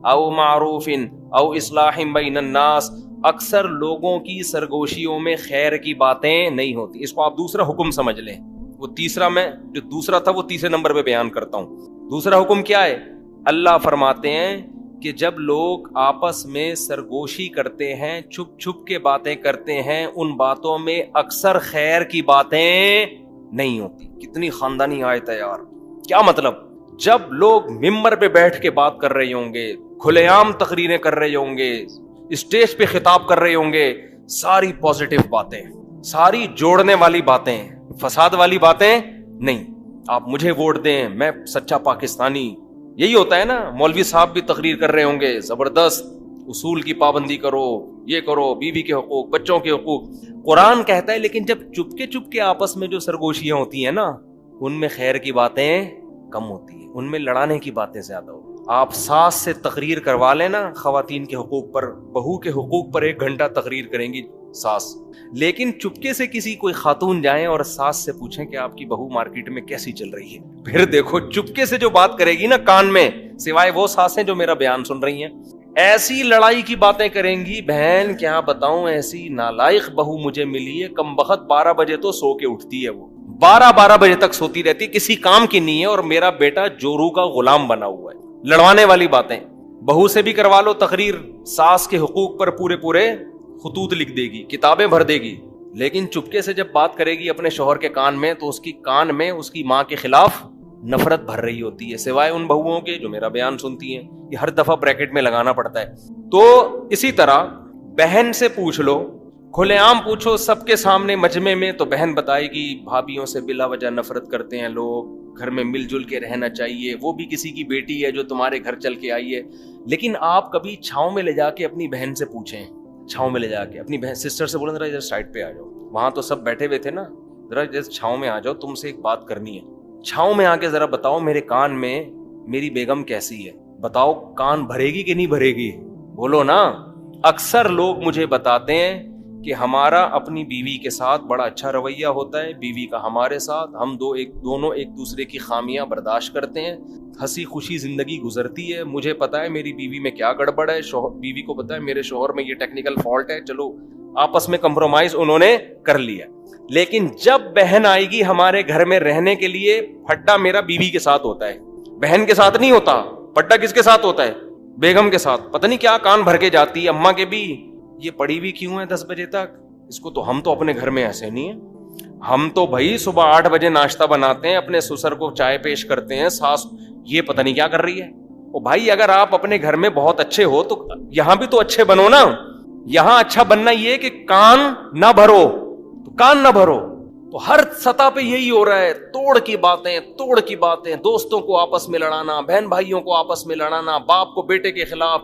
او معروف او اصلاح بین الناس. اکثر لوگوں کی سرگوشیوں میں خیر کی باتیں نہیں ہوتی. اس کو آپ دوسرا حکم سمجھ لیں. وہ تیسرا, میں جو دوسرا تھا وہ تیسرے نمبر پہ بیان کرتا ہوں. دوسرا حکم کیا ہے؟ اللہ فرماتے ہیں کہ جب لوگ آپس میں سرگوشی کرتے ہیں, چھپ چھپ کے باتیں کرتے ہیں, ان باتوں میں اکثر خیر کی باتیں نہیں ہوتی. کتنی خاندانی آیت ہے یار. کیا مطلب؟ جب لوگ ممبر پہ بیٹھ کے بات کر رہے ہوں گے, کھلے عام تقریریں کر رہے ہوں گے, اسٹیج پہ خطاب کر رہے ہوں گے, ساری پازیٹیو باتیں, ساری جوڑنے والی باتیں, فساد والی باتیں نہیں. آپ مجھے ووٹ دیں, میں سچا پاکستانی, یہی ہوتا ہے نا. مولوی صاحب بھی تقریر کر رہے ہوں گے, زبردست اصول کی پابندی کرو, یہ کرو, بیوی کے حقوق, بچوں کے حقوق. قرآن کہتا ہے لیکن جب چپکے چپکے آپس میں جو سرگوشیاں ہوتی ہیں نا, ان میں خیر کی باتیں کم ہوتی ہیں, ان میں لڑانے کی باتیں زیادہ ہوتی. آپ ساس سے تقریر کروا لینا خواتین کے حقوق پر, بہو کے حقوق پر 1 گھنٹہ تقریر کریں گی ساس, لیکن چپکے سے کسی کوئی خاتون جائیں اور ساس سے پوچھیں کہ آپ کی بہو مارکیٹ میں کیسی چل رہی ہے, پھر دیکھو چپکے سے جو بات کرے گی نا کان میں, سوائے وہ ساسیں جو میرا بیان سن رہی ہیں, ایسی لڑائی کی باتیں کریں گی. بہن کیا بتاؤں, ایسی نالائق بہو مجھے ملی ہے, کم بخت 12 بجے تو سو کے اٹھتی ہے, وہ 12 بجے تک سوتی رہتی, کسی کام کی نہیں ہے, اور میرا بیٹا جورو کا غلام بنا ہوا ہے. لڑوانے والی باتیں. بہو سے بھی کروا لو تقریر, ساس کے حقوق پر پورے خطوط لکھ دے گی, کتابیں بھر دے گی, لیکن چپکے سے جب بات کرے گی اپنے شوہر کے کان میں تو اس کی کان میں اس کی ماں کے خلاف نفرت بھر رہی ہوتی ہے، سوائے ان بہوؤں کے جو میرا بیان سنتی ہیں، یہ ہر دفعہ بریکٹ میں لگانا پڑتا ہے۔ تو اسی طرح بہن سے پوچھ لو، کھلے عام پوچھو سب کے سامنے مجمع میں، تو بہن بتائے گی بھابھیوں سے بلا وجہ نفرت کرتے ہیں لوگ، گھر میں مل جل کے رہنا چاہیے، وہ بھی کسی کی بیٹی ہے جو تمہارے گھر چل کے آئی ہے۔ لیکن آپ کبھی چھاؤں میں لے جا کے اپنی بہن سے پوچھیں، چھاؤں میں لے جا کے اپنی بہن سسٹر سے بولیں ذرا ادھر سائڈ پہ آ جاؤ، وہاں تو سب بیٹھے ہوئے تھے نا، ذرا ادھر چھاؤں میں آ جاؤ، تم سے ایک بات کرنی ہے، چھاؤں میں آ کے ذرا بتاؤ میرے کان میں میری بیگم کیسی ہے، بتاؤ کان بھرے گی کہ نہیں بھرے گی، بولو نا۔ اکثر لوگ مجھے بتاتے ہیں کہ ہمارا اپنی بیوی کے ساتھ بڑا اچھا رویہ ہوتا ہے، بیوی کا ہمارے ساتھ، ہم دونوں ایک دوسرے کی خامیاں برداشت کرتے ہیں، ہنسی خوشی زندگی گزرتی ہے، مجھے پتا ہے میری بیوی میں کیا گڑبڑ ہے، بیوی کو پتا ہے میرے شوہر میں یہ ٹیکنیکل فالٹ ہے، چلو آپس میں کمپرومائز انہوں نے کر لیا۔ لیکن جب بہن آئے گی ہمارے گھر میں رہنے کے لیے، پھڈا میرا بیوی کے ساتھ ہوتا ہے، بہن کے ساتھ نہیں ہوتا۔ پھڈا کس کے ساتھ ہوتا ہے؟ بیگم کے ساتھ۔ پتہ نہیں کیا کان بھر کے جاتی ہے، اماں کے بھی یہ پڑی بھی کیوں ہے 10 بجے تک، اس کو تو ہم تو اپنے گھر میں ایسے نہیں ہیں، ہم تو بھائی صبح 8 بجے ناشتہ بناتے ہیں، اپنے سسر کو چائے پیش کرتے ہیں، ساس یہ پتہ نہیں کیا کر رہی ہے۔ او بھائی اگر آپ اپنے گھر میں بہت اچھے ہو تو یہاں بھی تو اچھے بنو نا۔ یہاں اچھا بننا یہ کہ کان نہ بھرو، تو کان نہ بھرو، تو ہر سطح پہ یہی ہو رہا ہے، توڑ کی باتیں، دوستوں کو آپس میں لڑانا، بہن بھائیوں کو آپس میں لڑانا، باپ کو بیٹے کے خلاف،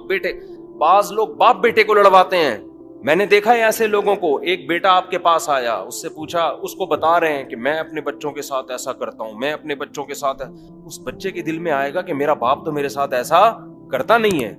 بعض لوگ باپ بیٹے کو لڑواتے ہیں۔ میں نے دیکھا ہے ایسے لوگوں کو، ایک بیٹا آپ کے پاس آیا، اس سے پوچھا، اس کو بتا رہے ہیں کہ میں اپنے بچوں کے ساتھ ایسا کرتا ہوں، میں اپنے بچوں کے ساتھ، اس بچے کے دل میں آئے گا کہ میرا باپ تو میرے ساتھ ایسا کرتا نہیں ہے،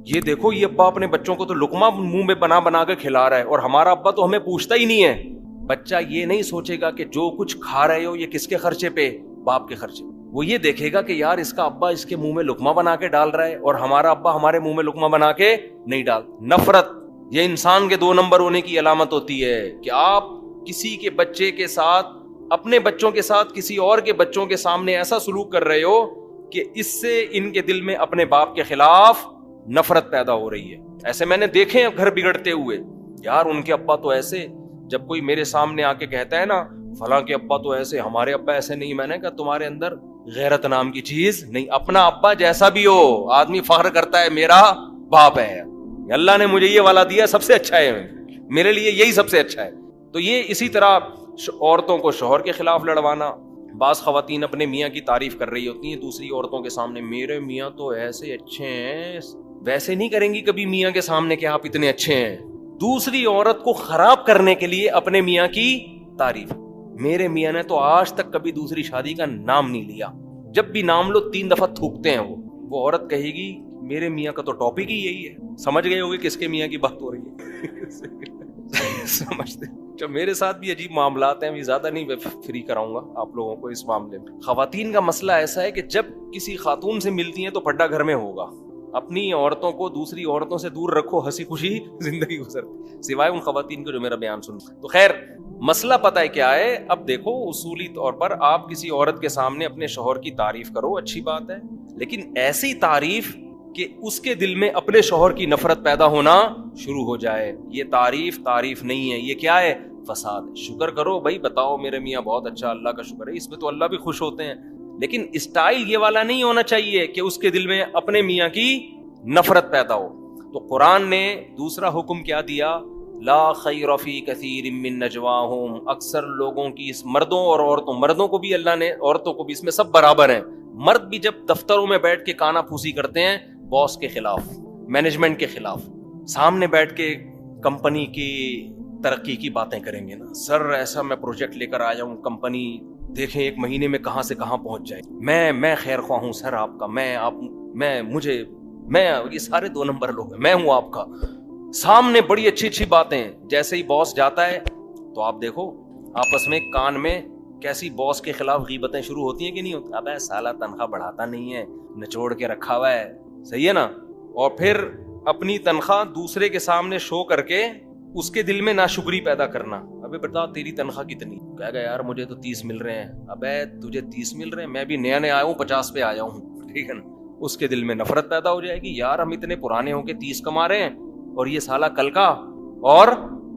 یہ دیکھو یہ ابا اپنے بچوں کو تو لقمہ منہ میں بنا بنا کے کھلا رہا ہے، اور ہمارا ابا تو ہمیں پوچھتا ہی نہیں ہے۔ بچہ یہ نہیں سوچے گا کہ جو کچھ کھا رہے ہو یہ کس کے خرچے پہ، باپ کے خرچے پہ، وہ یہ دیکھے گا کہ یار اس کا ابا اس کے منہ میں لقمہ بنا کے ڈال رہا ہے اور ہمارا ابا ہمارے منہ میں لقمہ بنا کے نہیں ڈال۔ نفرت یہ انسان کے 2 نمبر ہونے کی علامت ہوتی ہے کہ آپ کسی کے بچے کے ساتھ، اپنے بچوں کے ساتھ کسی اور کے بچوں کے سامنے ایسا سلوک کر رہے ہو کہ اس سے ان کے دل میں اپنے باپ کے خلاف نفرت پیدا ہو رہی ہے۔ ایسے میں نے دیکھے ہیں گھر بگڑتے ہوئے، یار ان کے ابا تو ایسے، جب کوئی میرے سامنے آ کے کہتا ہے نا فلاں کے ابا تو ایسے، ہمارے ابا ایسے نہیں، میں نے کہا تمہارے اندر غیرت نام کی چیز نہیں، اپنا ابا جیسا بھی ہو آدمی فخر کرتا ہے میرا باپ ہے، اللہ نے مجھے یہ والا دیا سب سے اچھا ہے، میرے لیے یہی سب سے اچھا ہے۔ تو یہ اسی طرح عورتوں کو شوہر کے خلاف لڑوانا، بعض خواتین اپنے میاں کی تعریف کر رہی ہوتی ہیں دوسری عورتوں کے سامنے، میرے میاں تو ایسے اچھے ہیں، ویسے نہیں کریں گی کبھی میاں کے سامنے کہ آپ اتنے اچھے ہیں، دوسری عورت کو خراب کرنے کے لیے اپنے میاں کی تعریف۔ میرے میاں نے تو آج تک کبھی دوسری شادی کا نام نہیں لیا، جب بھی نام لو 3 دفعہ تھوکتے ہیں وہ عورت کہے گی میرے میاں کا تو ٹاپک ہی یہی ہے، سمجھ گئے ہوگے کس کے میاں کی بات ہو رہی ہے سمجھتے۔ جب میرے ساتھ بھی عجیب معاملات ہیں، بھی زیادہ نہیں فری کراؤں گا آپ لوگوں کو اس معاملے میں۔ خواتین کا مسئلہ ایسا ہے کہ جب کسی خاتون سے ملتی ہیں تو پھڈا گھر میں ہوگا، اپنی عورتوں کو دوسری عورتوں سے دور رکھو، ہنسی خوشی زندگی گزرتی، سوائے ان خواتین کو جو میرا بیان سن۔ تو خیر مسئلہ پتہ ہے کیا ہے، اب دیکھو اصولی طور پر آپ کسی عورت کے سامنے اپنے شوہر کی تعریف کرو، اچھی بات ہے، لیکن ایسی تعریف کہ اس کے دل میں اپنے شوہر کی نفرت پیدا ہونا شروع ہو جائے، یہ تعریف نہیں ہے، یہ کیا ہے؟ فساد ہے۔ شکر کرو بھائی، بتاؤ میرے میاں بہت اچھا، اللہ کا شکر ہے، اس میں تو اللہ بھی خوش ہوتے ہیں، لیکن اسٹائل یہ والا نہیں ہونا چاہیے کہ اس کے دل میں اپنے میاں کی نفرت پیدا ہو۔ تو قرآن نے دوسرا حکم کیا دیا؟ لا خیر فی کثیر من نجواہم، اکثر لوگوں کی، اس مردوں اور عورتوں، مردوں کو بھی اللہ نے، عورتوں کو بھی، اس میں سب برابر ہیں، مرد بھی جب دفتروں میں بیٹھ کے کانا پھوسی کرتے ہیں باس کے خلاف، مینجمنٹ کے خلاف، سامنے بیٹھ کے کمپنی کی ترقی کی باتیں کریں گے نا، سر ایسا میں پروجیکٹ لے کر آیا ہوں، کمپنی دیکھیں 1 مہینے میں کہاں سے کہاں پہنچ جائے، میں خیر خواہ ہوں سر آپ کا، میں یہ سارے 2 نمبر لوگ ہیں، میں ہوں آپ کا، سامنے بڑی اچھی باتیں، جیسے ہی باس جاتا ہے تو آپ دیکھو آپس میں کان میں کیسی باس کے خلاف غیبتیں شروع ہوتی ہیں کہ نہیں ہوتی، ابے سالہ تنخواہ بڑھاتا نہیں ہے، نچوڑ کے رکھا ہوا ہے، صحیح ہے نا، اور پھر اپنی تنخواہ دوسرے کے سامنے شو کر کے اس کے دل میں ناشکری پیدا کرنا، ابے بتا تیری تنخواہ کتنی، کہے گا یار مجھے تو 30 مل رہے ہیں، ابے تجھے 30 مل رہے ہیں، میں بھی نیا آیا ہوں 50 پہ آیا ہوں، ٹھیک ہے نا، اس کے دل میں نفرت پیدا ہو جائے گی، یار ہم اتنے پرانے ہو کے 30 کما رہے ہیں اور یہ سالہ کل کا اور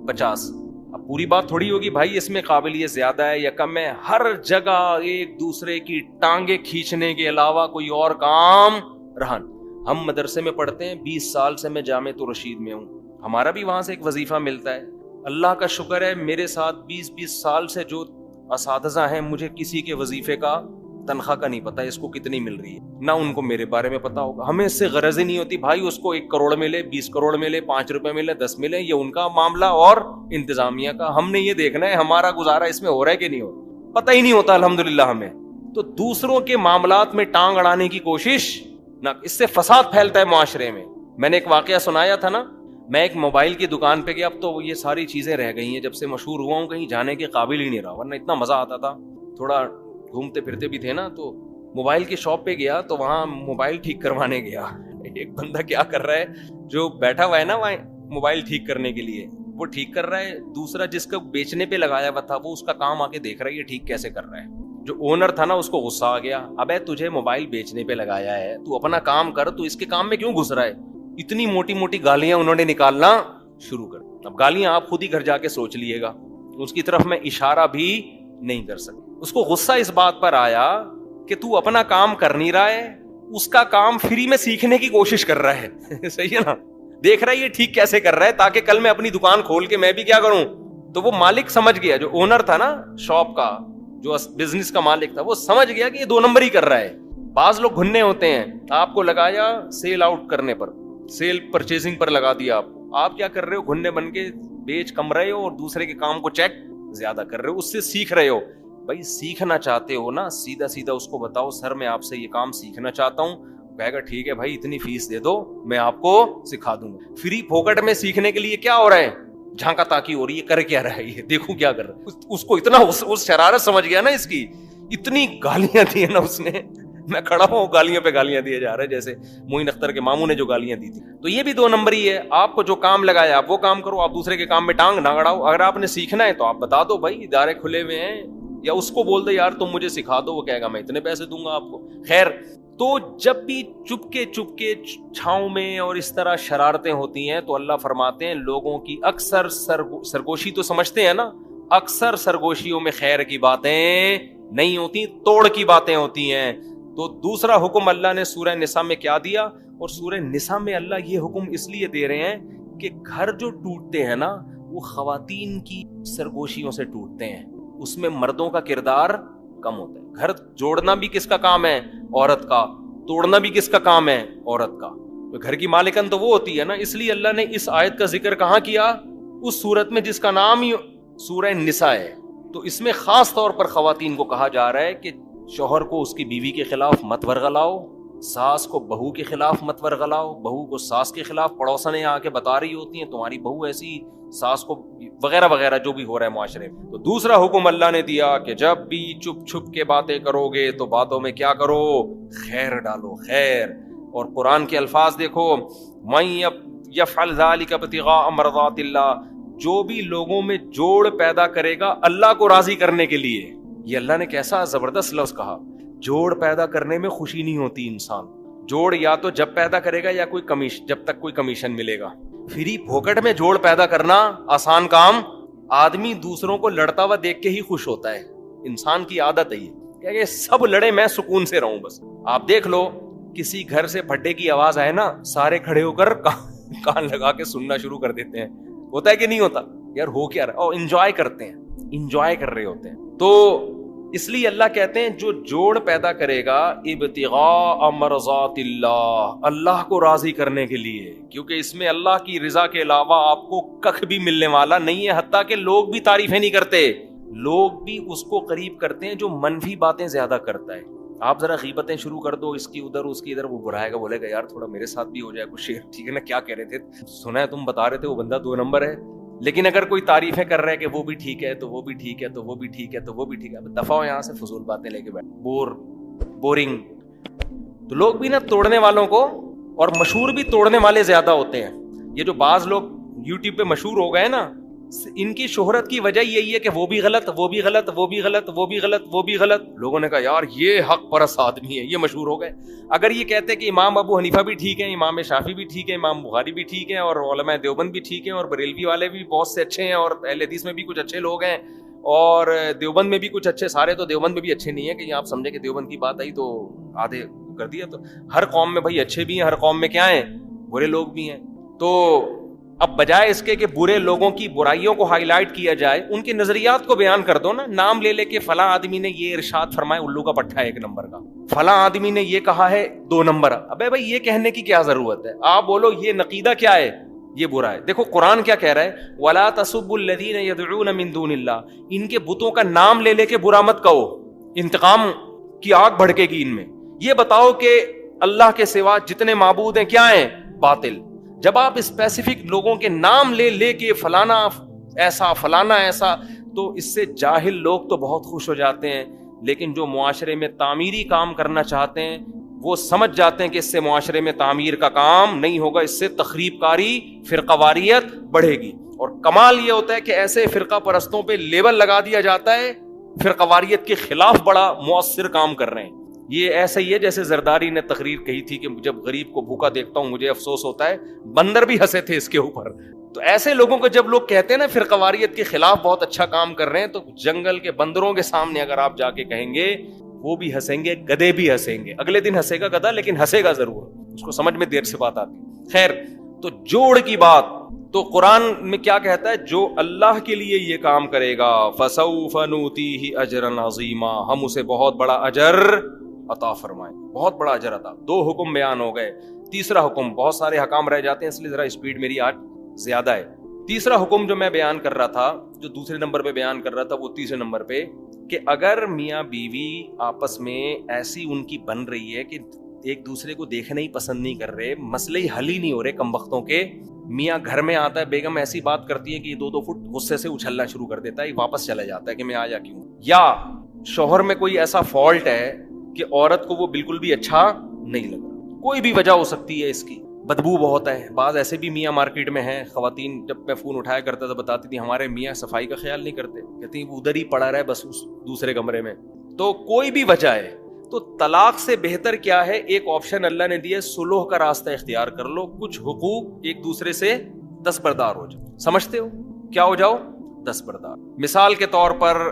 50، اب پوری بات تھوڑی ہوگی بھائی اس میں قابلیت زیادہ ہے یا کم ہے. ہر جگہ ایک دوسرے کی ٹانگیں کھینچنے کے علاوہ کوئی اور کام رہا. ہم مدرسے میں پڑھتے ہیں, 20 سال سے میں جامعۃ الرشید میں ہوں, ہمارا بھی وہاں سے ایک وظیفہ ملتا ہے. اللہ کا شکر ہے میرے ساتھ 20 سال سے جو اساتذہ ہیں, مجھے کسی کے وظیفے کا تنخواہ کا نہیں پتا اس کو کتنی مل رہی ہے, نہ ان کو میرے بارے میں پتا ہوگا. ہمیں اس سے غرض ہی نہیں ہوتی بھائی اس کو 1 کروڑ ملے, 20 کروڑ ملے, 5 روپے ملے, 10 ملے, یہ ان کا معاملہ اور انتظامیہ کا. ہم نے یہ دیکھنا ہے ہمارا گزارا اس میں ہو رہا ہے کہ نہیں ہو رہا, پتہ ہی نہیں ہوتا الحمدللہ ہمیں. تو دوسروں کے معاملات میں ٹانگ اڑانے کی کوشش نہ, اس سے فساد پھیلتا ہے معاشرے میں. میں نے ایک واقعہ سنایا تھا نا, میں ایک موبائل کی دکان پہ گیا, اب تو یہ ساری چیزیں رہ گئی ہیں, جب سے مشہور ہوا ہوں کہیں جانے کے قابل ہی نہیں رہا, ورنہ اتنا مزہ آتا تھا. تھوڑا گھومتے پھرتے بھی تھے نا, تو موبائل کی شاپ پہ گیا تو وہاں موبائل ٹھیک کروانے گیا. ایک بندہ کیا کر رہا ہے, جو بیٹھا ہوا ہے نا وہاں موبائل ٹھیک کرنے کے لیے, وہ ٹھیک کر رہا ہے. دوسرا جس کا بیچنے پہ لگایا ہوا تھا وہ اس کا کام آ کے دیکھ رہا ہے یہ ٹھیک کیسے کر رہا ہے. جو اونر تھا نا اس کو غصہ آ گیا, ابے تجھے موبائل بیچنے پہ لگایا ہے, تو اپنا کام کر, تو اس کے کام میں کیوں گھس رہا ہے. اتنی موٹی موٹی گالیاں انہوں نے نکالنا شروع کر. اب گالیاں آپ خود ہی گھر جا کے سوچ لیے گا, اس کی طرف میں اشارہ بھی نہیں کر سکتا. اس کو غصہ اس بات پر آیا کہ تو اپنا کام کر نہیں رہا ہے, اس کا کام فری میں سیکھنے کی کوشش کر رہا ہے. صحیح ہے نا, دیکھ رہا ہے یہ ٹھیک کیسے کر رہا ہے تاکہ کل میں اپنی دکان کھول کے میں بھی کیا کروں. تو وہ مالک سمجھ گیا, جو اونر تھا نا شاپ کا, جو بزنس کا مالک تھا, وہ سمجھ گیا کہ یہ 2 نمبر ہی کر رہا ہے. بعض لوگ گھننے ہوتے ہیں, آپ کو لگایا سیل آؤٹ کرنے پر, سیل پرچیزنگ پر لگا دیا, آپ کیا کر رہے ہو, گھننے بن کے بیچ کم رہے ہو اور دوسرے کے کام کو چیک زیادہ کر رہے ہو, اس سے سیکھ رہے ہو. بھائی سیکھنا چاہتے ہو نا, سیدھا سیدھا اس کو بتاؤ سر میں آپ سے یہ کام سیکھنا چاہتا ہوں, کہے گا ٹھیک ہے بھائی اتنی فیس دے دو میں آپ کو سکھا دوں گا. فری پھوکٹ میں سیکھنے کے لیے کیا ہو رہا ہے, جھانکا تاکی ہو رہی ہے, کر کیا رہا ہے یہ, دیکھوں کیا کر رہا ہے. اس کو اتنا اس شرارت سمجھ گیا نا, اس کی اتنی گالیاں دی ہیں نا اس نے, میں کھڑا ہوں گالیاں پہ گالیاں دیے جا رہے ہیں, جیسے معین اختر کے ماموں نے جو گالیاں دی تھی. تو یہ بھی 2 نمبر ہی ہے. آپ کو جو کام لگایا آپ وہ کام کرو, آپ دوسرے کے کام میں ٹانگ نہ اڑاؤ. اگر آپ نے سیکھنا ہے تو آپ بتا دو بھائی ادارے کھلے ہوئے ہیں, یا اس کو بول دو یار تم مجھے سکھا دو, وہ کہے گا میں اتنے پیسے دوں گا آپ کو. خیر, تو جب بھی چپ کے چھاؤں میں اور اس طرح شرارتیں ہوتی ہیں تو اللہ فرماتے ہیں لوگوں کی اکثر سرگوشی تو سمجھتے ہیں نا, اکثر سرگوشیوں میں خیر کی باتیں نہیں ہوتی, توڑ کی باتیں ہوتی ہیں. تو دوسرا حکم اللہ نے سورہ نساء میں کیا دیا, اور سورہ نساء میں اللہ یہ حکم اس لیے دے رہے ہیں کہ گھر جو ٹوٹتے ہیں نا وہ خواتین کی سرگوشیوں سے ٹوٹتے ہیں, اس میں مردوں کا کردار کم ہوتا ہے. گھر جوڑنا بھی کس کا کام ہے, عورت کا, توڑنا بھی کس کا کام ہے, عورت کا. تو گھر کی مالکن تو وہ ہوتی ہے نا. اس لیے اللہ نے اس آیت کا ذکر کہاں کیا, اس سورت میں جس کا نام ہی سورہ نساء ہے. تو اس میں خاص طور پر خواتین کو کہا جا رہا ہے کہ شوہر کو اس کی بیوی کے خلاف مت ورغلاؤ, ساس کو بہو کے خلاف مت ورغلاؤ, بہو کو ساس کے خلاف پڑوسنیں آ کے بتا رہی ہوتی ہیں تمہاری بہو ایسی, ساس کو وغیرہ وغیرہ جو بھی ہو رہا ہے معاشرے میں. تو دوسرا حکم اللہ نے دیا کہ جب بھی چپ چھپ کے باتیں کرو گے تو باتوں میں کیا کرو, خیر ڈالو, خیر. اور قرآن کے الفاظ دیکھو, مَن یفعل ذلک ابتغاء مرضات اللہ, جو بھی لوگوں میں جوڑ پیدا کرے گا اللہ کو راضی کرنے کے لیے. یہ اللہ نے کیسا زبردست لفظ کہا, جوڑ پیدا کرنے میں خوشی نہیں ہوتی انسان. جوڑ یا تو جب پیدا کرے گا یا کوئی کمیشن, جب تک کوئی کمیشن ملے گا. فری پھوکٹ میں جوڑ پیدا کرنا آسان کام. آدمی دوسروں کو لڑتا ہوا دیکھ کے ہی خوش ہوتا ہے, انسان کی عادت ہے یہ کہ سب لڑے میں سکون سے رہوں بس. آپ دیکھ لو کسی گھر سے پھڈے کی آواز آئے نا, سارے کھڑے ہو کر کان لگا کے سننا شروع کر دیتے ہیں. ہوتا ہے کہ نہیں ہوتا یار, ہو کیا رہا, اور انجوائے کرتے ہیں, انجوائے کر رہے ہوتے ہیں. تو اس لیے اللہ کہتے ہیں جو جوڑ پیدا کرے گا ابتغاء مرضات اللہ, اللہ کو راضی کرنے کے لیے, کیونکہ اس میں اللہ کی رضا کے علاوہ آپ کو کخ بھی ملنے والا نہیں ہے. حتیٰ کہ لوگ بھی تعریفیں نہیں کرتے, لوگ بھی اس کو قریب کرتے ہیں جو منفی باتیں زیادہ کرتا ہے. آپ ذرا غیبتیں شروع کر دو, اس کی ادھر اس کی ادھر, وہ برائے گا, بولے گا یار تھوڑا میرے ساتھ بھی ہو جائے کچھ شیئر, ٹھیک ہے نا, کیا کہہ رہے تھے, سنا ہے تم بتا رہے تھے وہ بندہ 2 نمبر ہے. لیکن اگر کوئی تعریفیں کر رہا ہے کہ وہ بھی ٹھیک ہے تو وہ بھی ٹھیک ہے تو وہ بھی ٹھیک ہے تو وہ بھی ٹھیک ہے, دفعہ ہو یہاں سے, فضول باتیں لے کے بیٹھ, بورنگ. تو لوگ بھی نا توڑنے والوں کو, اور مشہور بھی توڑنے والے زیادہ ہوتے ہیں. یہ جو بعض لوگ یوٹیوب پہ مشہور ہو گئے نا, ان کی شہرت کی وجہ یہی ہے کہ وہ بھی غلط، وہ بھی غلط، وہ بھی غلط، وہ بھی غلط، وہ بھی غلط. لوگوں نے کہا یار یہ حق پرست آدمی ہے، یہ مشہور ہو گئے. اگر یہ کہتے کہ امام ابو حنیفہ بھی ٹھیک ہیں، امام شافعی بھی ٹھیک ہے، امام بخاری بھی ٹھیک ہے، اور علماء دیوبند بھی ٹھیک ہیں، اور بریلوی والے بھی بہت سے اچھے ہیں، اور اہل حدیث میں بھی کچھ اچھے لوگ ہیں، اور دیوبند میں بھی کچھ اچھے، سارے تو دیوبند میں بھی اچھے نہیں ہیں کہ آپ سمجھے کہ دیوبند کی بات آئی تو آدھے کر دیا. تو ہر قوم میں بھائی اچھے بھی ہیں، ہر قوم میں کیا ہیں، برے لوگ بھی ہیں. تو اب بجائے اس کے کہ برے لوگوں کی برائیوں کو ہائی لائٹ کیا جائے، ان کے نظریات کو بیان کر دو نا. نام لے لے کے فلاں آدمی نے یہ ارشاد فرمایا، الو کا پٹھا 1 نمبر کا، فلاں آدمی نے یہ کہا ہے 2 نمبر. ابے بھائی یہ کہنے کی کیا ضرورت ہے؟ آپ بولو یہ نقیدہ کیا ہے، یہ برا ہے. دیکھو قرآن کیا کہہ رہا ہے، وَلَا تَسُبُّوا الَّذِينَ يَدْعُونَ مِن دُونِ اللَّهِ. ان کے بتوں کا نام لے لے کے برا مت کہو، انتقام کی آگ بھڑکے گی ان میں. یہ بتاؤ کہ اللہ کے سوا جتنے معبود ہیں کیا ہیں، باطل. جب آپ اسپیسیفک لوگوں کے نام لے لے کے فلانا ایسا فلانا ایسا، تو اس سے جاہل لوگ تو بہت خوش ہو جاتے ہیں، لیکن جو معاشرے میں تعمیری کام کرنا چاہتے ہیں وہ سمجھ جاتے ہیں کہ اس سے معاشرے میں تعمیر کا کام نہیں ہوگا، اس سے تخریب کاری، فرقہ واریت بڑھے گی. اور کمال یہ ہوتا ہے کہ ایسے فرقہ پرستوں پہ لیبل لگا دیا جاتا ہے فرقہ واریت کے خلاف بڑا مؤثر کام کر رہے ہیں. یہ ایسا ہی ہے جیسے زرداری نے تقریر کہی تھی کہ جب غریب کو بھوکا دیکھتا ہوں مجھے افسوس ہوتا ہے. بندر بھی ہنسے تھے اس کے اوپر. تو ایسے لوگوں کو جب لوگ کہتے ہیں نا فرقہ واریت کے خلاف بہت اچھا کام کر رہے ہیں، تو جنگل کے بندروں کے سامنے اگر آپ جا کے کہیں گے وہ بھی ہنسیں گے، گدھے بھی ہنسیں گے. اگلے دن ہنسے گا گدھا، لیکن ہنسے گا ضرور، اس کو سمجھ میں دیر سے بات آتی. خیر، تو جوڑ کی بات تو قرآن میں کیا کہتا ہے، جو اللہ کے لیے یہ کام کرے گا فَسَوْفَ نُؤْتِيهِ أَجْرًا عَظِيمًا، ہم اسے بہت بڑا اجر عطا فرمائیں، بہت بڑا اجر عطا. 2 حکم بیان ہو گئے. تیسرا حکم، بہت سارے حکام رہ جاتے ہیں اس لیے ذرا اسپیڈ میری آج زیادہ ہے. تیسرا حکم جو میں بیان کر رہا تھا، جو دوسرے نمبر پہ بیان کر رہا تھا، وہ تیسرے نمبر پہ، کہ اگر میاں بیوی آپس میں ایسی ان کی بن رہی ہے کہ ایک دوسرے کو دیکھنا ہی پسند نہیں کر رہے، مسئلے حل ہی نہیں ہو رہے کم وقتوں کے. میاں گھر میں آتا ہے، بیگم ایسی بات کرتی ہے کہ 2-2 فٹ غصے سے اچھلنا شروع کر دیتا ہے، واپس چلا جاتا ہے کہ میں آیا کیوں. یا شوہر میں کوئی ایسا فالٹ ہے کہ عورت کو وہ بالکل بھی اچھا نہیں لگ رہا، کوئی بھی وجہ ہو سکتی ہے اس کی، بدبو بہت ہے. بعض ایسے بھی میاں مارکیٹ میں ہیں، خواتین جب میں فون اٹھایا کرتا تھا بتاتی تھی ہمارے میاں صفائی کا خیال نہیں کرتے، کہتی وہ ادھر ہی پڑا رہے بس اس دوسرے کمرے میں. تو کوئی بھی وجہ ہے تو طلاق سے بہتر کیا ہے، ایک آپشن اللہ نے دیا، صلح کا راستہ اختیار کر لو. کچھ حقوق ایک دوسرے سے دستبردار ہو جاؤ. سمجھتے ہو کیا ہو جاؤ؟ دستبردار. مثال کے طور پر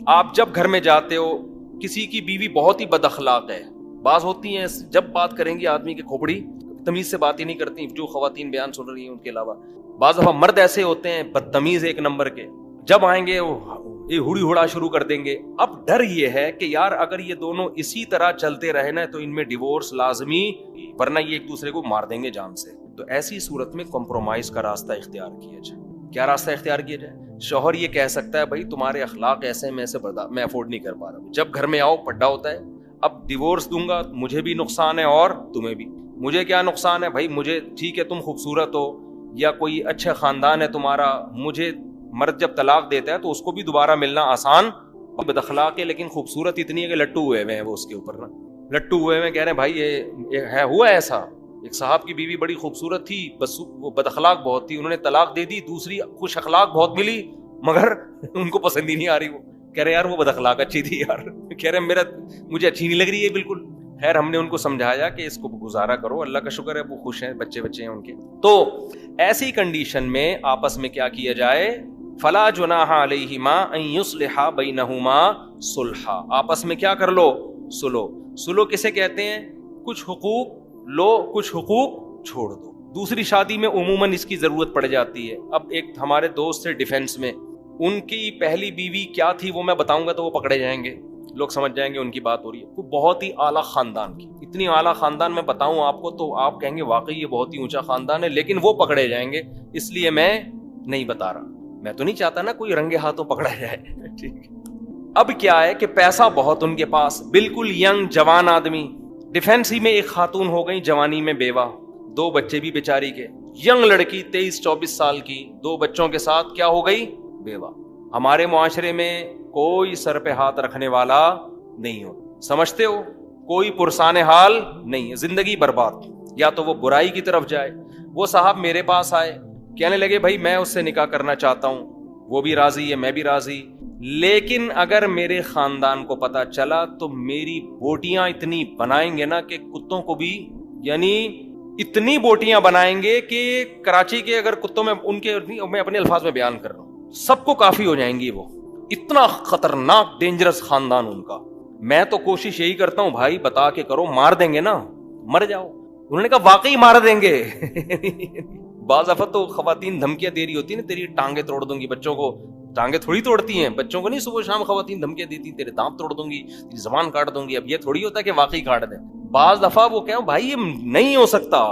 آپ جب گھر میں جاتے ہو، کسی کی بیوی بہت ہی بد اخلاق ہے، بعض ہوتی ہیں جب بات کریں گی آدمی کی کھوپڑی تمیز سے بات ہی نہیں کرتی، جو خواتین بیان سن رہی ہیں ان کے علاوہ. بعض دفعہ مرد ایسے ہوتے ہیں بدتمیز 1 نمبر کے، جب آئیں گے یہ ہڑی ہڑا شروع کر دیں گے. اب ڈر یہ ہے کہ یار اگر یہ دونوں اسی طرح چلتے رہے نا تو ان میں ڈیورس لازمی، ورنہ یہ ایک دوسرے کو مار دیں گے جان سے. تو ایسی صورت میں کمپرومائز کا راستہ اختیار کیا جائے. کیا راستہ اختیار کیا جائے؟ شوہر یہ کہہ سکتا ہے بھائی تمہارے اخلاق ایسے میں سے میں افورڈ نہیں کر پا رہا. جب گھر میں آؤ پڈا ہوتا ہے، اب ڈیورس دوں گا مجھے بھی نقصان ہے اور تمہیں بھی. مجھے کیا نقصان ہے بھائی، مجھے ٹھیک ہے تم خوبصورت ہو یا کوئی اچھا خاندان ہے تمہارا، مجھے مرد جب طلاق دیتا ہے تو اس کو بھی دوبارہ ملنا آسان. بد اخلاق ہے لیکن خوبصورت اتنی ہے کہ لٹو ہوئے ہیں وہ، اس کے اوپر نا لٹو ہوئے ہیں، کہہ رہے ہیں بھائی یہ ہے. ہوا ایسا ایک صاحب کی بیوی بڑی خوبصورت تھی، بس وہ بد اخلاق بہت تھی، انہوں نے طلاق دے دی. دوسری خوش اخلاق بہت ملی مگر ان کو پسند ہی نہیں آ رہی. وہ کہہ رہے یار وہ بد اخلاق اچھی تھی یار، کہہ رہے مجھے اچھی نہیں لگ رہی ہے بالکل. خیر ہم نے ان کو سمجھایا کہ اس کو گزارا کرو، اللہ کا شکر ہے وہ خوش ہیں، بچے ہیں ان کے. تو ایسی کنڈیشن میں آپس میں کیا کیا جائے، فلا جناح علیہما ان یصلحا بینہما صلحا. آپس میں کیا کر لو، سلو کسے کہتے ہیں؟ کچھ حقوق لو، کچھ حقوق چھوڑ دو. دوسری شادی میں عموماً اس کی ضرورت پڑ جاتی ہے. اب ایک ہمارے دوست تھے ڈیفینس میں، ان کی پہلی بیوی کیا تھی وہ میں بتاؤں گا تو وہ پکڑے جائیں گے، لوگ سمجھ جائیں گے ان کی بات ہو رہی ہے. وہ بہت ہی اعلیٰ خاندان کی، اتنی اعلیٰ خاندان میں بتاؤں آپ کو تو آپ کہیں گے واقعی یہ بہت ہی اونچا خاندان ہے، لیکن وہ پکڑے جائیں گے اس لیے میں نہیں بتا رہا. میں تو نہیں چاہتا نا کوئی رنگے ہاتھوں پکڑا جائے. ٹھیک. اب کیا ہے کہ پیسہ بہت ان کے پاس، بالکل ینگ جوان آدمی. ڈیفینس ہی میں ایک خاتون ہو گئی جوانی میں بیوہ، 2 بچے بھی بیچاری کے. ینگ لڑکی 23-24 سال کی 2 بچوں کے ساتھ کیا ہو گئی، بیوہ. ہمارے معاشرے میں کوئی سر پہ ہاتھ رکھنے والا نہیں ہو، سمجھتے ہو، کوئی پرسان حال نہیں ہے، زندگی برباد. یا تو وہ برائی کی طرف جائے. وہ صاحب میرے پاس آئے، کہنے لگے بھائی میں اس سے نکاح کرنا چاہتا ہوں. وہ بھی راضی ہے میں بھی راضی. لیکن اگر میرے خاندان کو پتا چلا تو میری بوٹیاں اتنی بنائیں گے نا کہ کتوں کو بھی, یعنی اتنی بوٹیاں بنائیں گے کہ کراچی کے اگر کتوں میں ان کے, میں اپنے الفاظ میں بیان کر رہا ہوں, سب کو کافی ہو جائیں گی. وہ اتنا خطرناک ڈینجرس خاندان ان کا. میں تو کوشش یہی کرتا ہوں بھائی بتا کے کرو, مار دیں گے نا مر جاؤ. انہوں نے کہا واقعی مار دیں گے. بعض دفعہ تو خواتین دھمکیاں دے رہی ہوتی ہیں نا, تیری ٹانگیں توڑ دوں گی. بچوں کو ٹانگیں تھوڑی توڑتی ہیں, بچوں کو نہیں صبح شام خواتین دھمکیاں دیتی تیرے دانت توڑ دوں گی, تیری زبان کاٹ دوں گی. اب یہ تھوڑی ہوتا ہے کہ واقعی کاٹ دیں. بعض دفعہ وہ کہوں بھائی یہ نہیں ہو سکتا.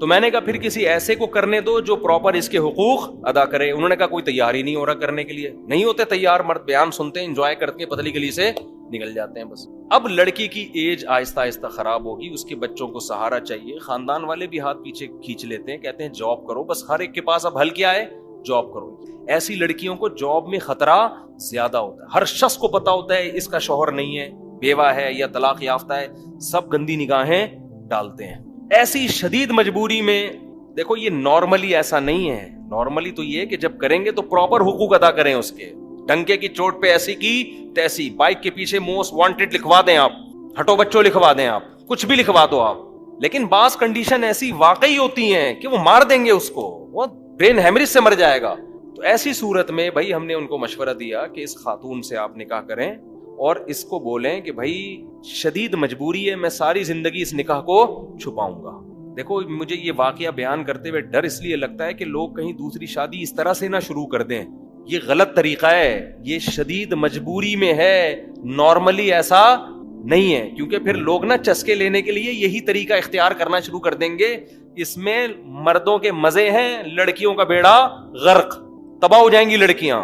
تو میں نے کہا پھر کسی ایسے کو کرنے دو جو پراپر اس کے حقوق ادا کرے. انہوں نے کہا کوئی تیار ہی نہیں ہو رہا کرنے کے لیے. نہیں ہوتے تیار مرد, بیان سنتے ہیں, انجوائے کرتے ہیں, پتلی گلی سے نکل جاتے ہیں بس. اب لڑکی کی ایج آہستہ آہستہ خراب ہوگی, اس کے بچوں کو سہارا چاہیے. خاندان والے بھی ہاتھ پیچھے کھینچ لیتے ہیں, کہتے ہیں جاب کرو. بس ہر ایک کے پاس اب حل کیا ہے, جاب کرو. ایسی لڑکیوں کو جاب میں خطرہ زیادہ ہوتا ہے. ہر شخص کو پتا ہوتا ہے اس کا شوہر نہیں ہے, بیوہ ہے یا طلاق یافتہ ہے, سب گندی نگاہیں ڈالتے ہیں. ایسی شدید مجبوری میں دیکھو, یہ نارملی ایسا نہیں ہے. نارملی تو یہ کہ جب کریں گے تو پراپر حقوق ادا کریں اس کے. ڈنکے کی چوٹ پہ ایسی کی تیسی, بائک کے پیچھے موسٹ وانٹیڈ لکھوا دیں آپ, ہٹو بچوں لکھوا دیں آپ, کچھ بھی لکھوا دو آپ. لیکن بعض کنڈیشن ایسی واقعی ہوتی ہیں کہ وہ مار دیں گے اس کو, وہ برین ہیمریج سے مر جائے گا. تو ایسی صورت میں بھائی ہم نے ان کو مشورہ دیا کہ اس خاتون سے آپ نکاح کریں اور اس کو بولیں کہ بھائی شدید مجبوری ہے, میں ساری زندگی اس نکاح کو چھپاؤں گا. دیکھو مجھے یہ واقعہ بیان کرتے ہوئے ڈر اس لیے لگتا ہے کہ لوگ کہیں دوسری شادی اس طرح سے نہ شروع کر دیں. یہ غلط طریقہ ہے, یہ شدید مجبوری میں ہے, نارملی ایسا نہیں ہے. کیونکہ پھر لوگ نا چسکے لینے کے لیے یہی طریقہ اختیار کرنا شروع کر دیں گے. اس میں مردوں کے مزے ہیں, لڑکیوں کا بیڑا غرق, تباہ ہو جائیں گی لڑکیاں.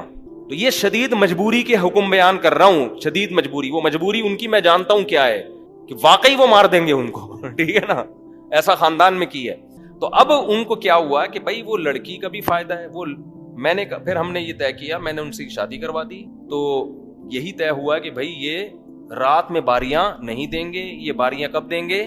تو یہ شدید مجبوری کے حکم بیان کر رہا ہوں. شدید مجبوری, وہ مجبوری ان کی میں جانتا ہوں کیا ہے, کہ واقعی وہ مار دیں گے ان کو. ٹھیک ہے نا, ایسا خاندان میں کی ہے. تو اب ان کو کیا ہوا کہ بھائی وہ لڑکی کا بھی فائدہ ہے. وہ میں نے پھر ہم نے یہ طے کیا, میں نے ان سے شادی کروا دی. تو یہی طے ہوا کہ بھائی یہ رات میں باریاں نہیں دیں گے. یہ باریاں کب دیں گے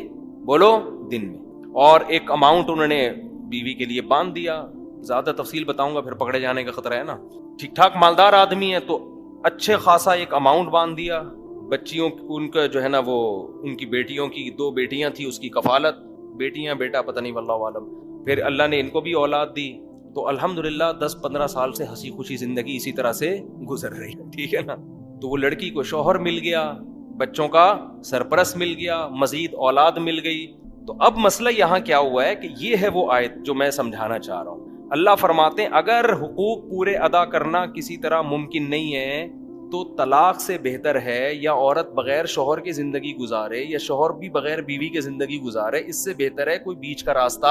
بولو, دن میں. اور ایک اماؤنٹ انہوں نے بیوی کے لیے باندھ دیا. زیادہ تفصیل بتاؤں گا پھر پکڑے جانے کا خطرہ ہے نا. ٹھیک ٹھاک مالدار آدمی ہے تو اچھے خاصا ایک اماؤنٹ باندھ دیا. بچیوں ان کا جو ہے نا, وہ ان کی بیٹیوں کی 2 بیٹیاں تھی, اس کی کفالت, بیٹیاں بیٹا پتہ نہیں واللہ عالم. پھر اللہ نے ان کو بھی اولاد دی. تو الحمدللہ 10-15 سال سے ہنسی خوشی زندگی اسی طرح سے گزر رہی ہے. ٹھیک ہے نا. تو وہ لڑکی کو شوہر مل گیا, بچوں کا سرپرست مل گیا, مزید اولاد مل گئی. تو اب مسئلہ یہاں کیا ہوا ہے کہ یہ ہے وہ آیت جو میں سمجھانا چاہ رہا ہوں. اللہ فرماتے ہیں اگر حقوق پورے ادا کرنا کسی طرح ممکن نہیں ہے تو طلاق سے بہتر ہے, یا عورت بغیر شوہر کی زندگی گزارے یا شوہر بھی بغیر بیوی کی زندگی گزارے, اس سے بہتر ہے کوئی بیچ کا راستہ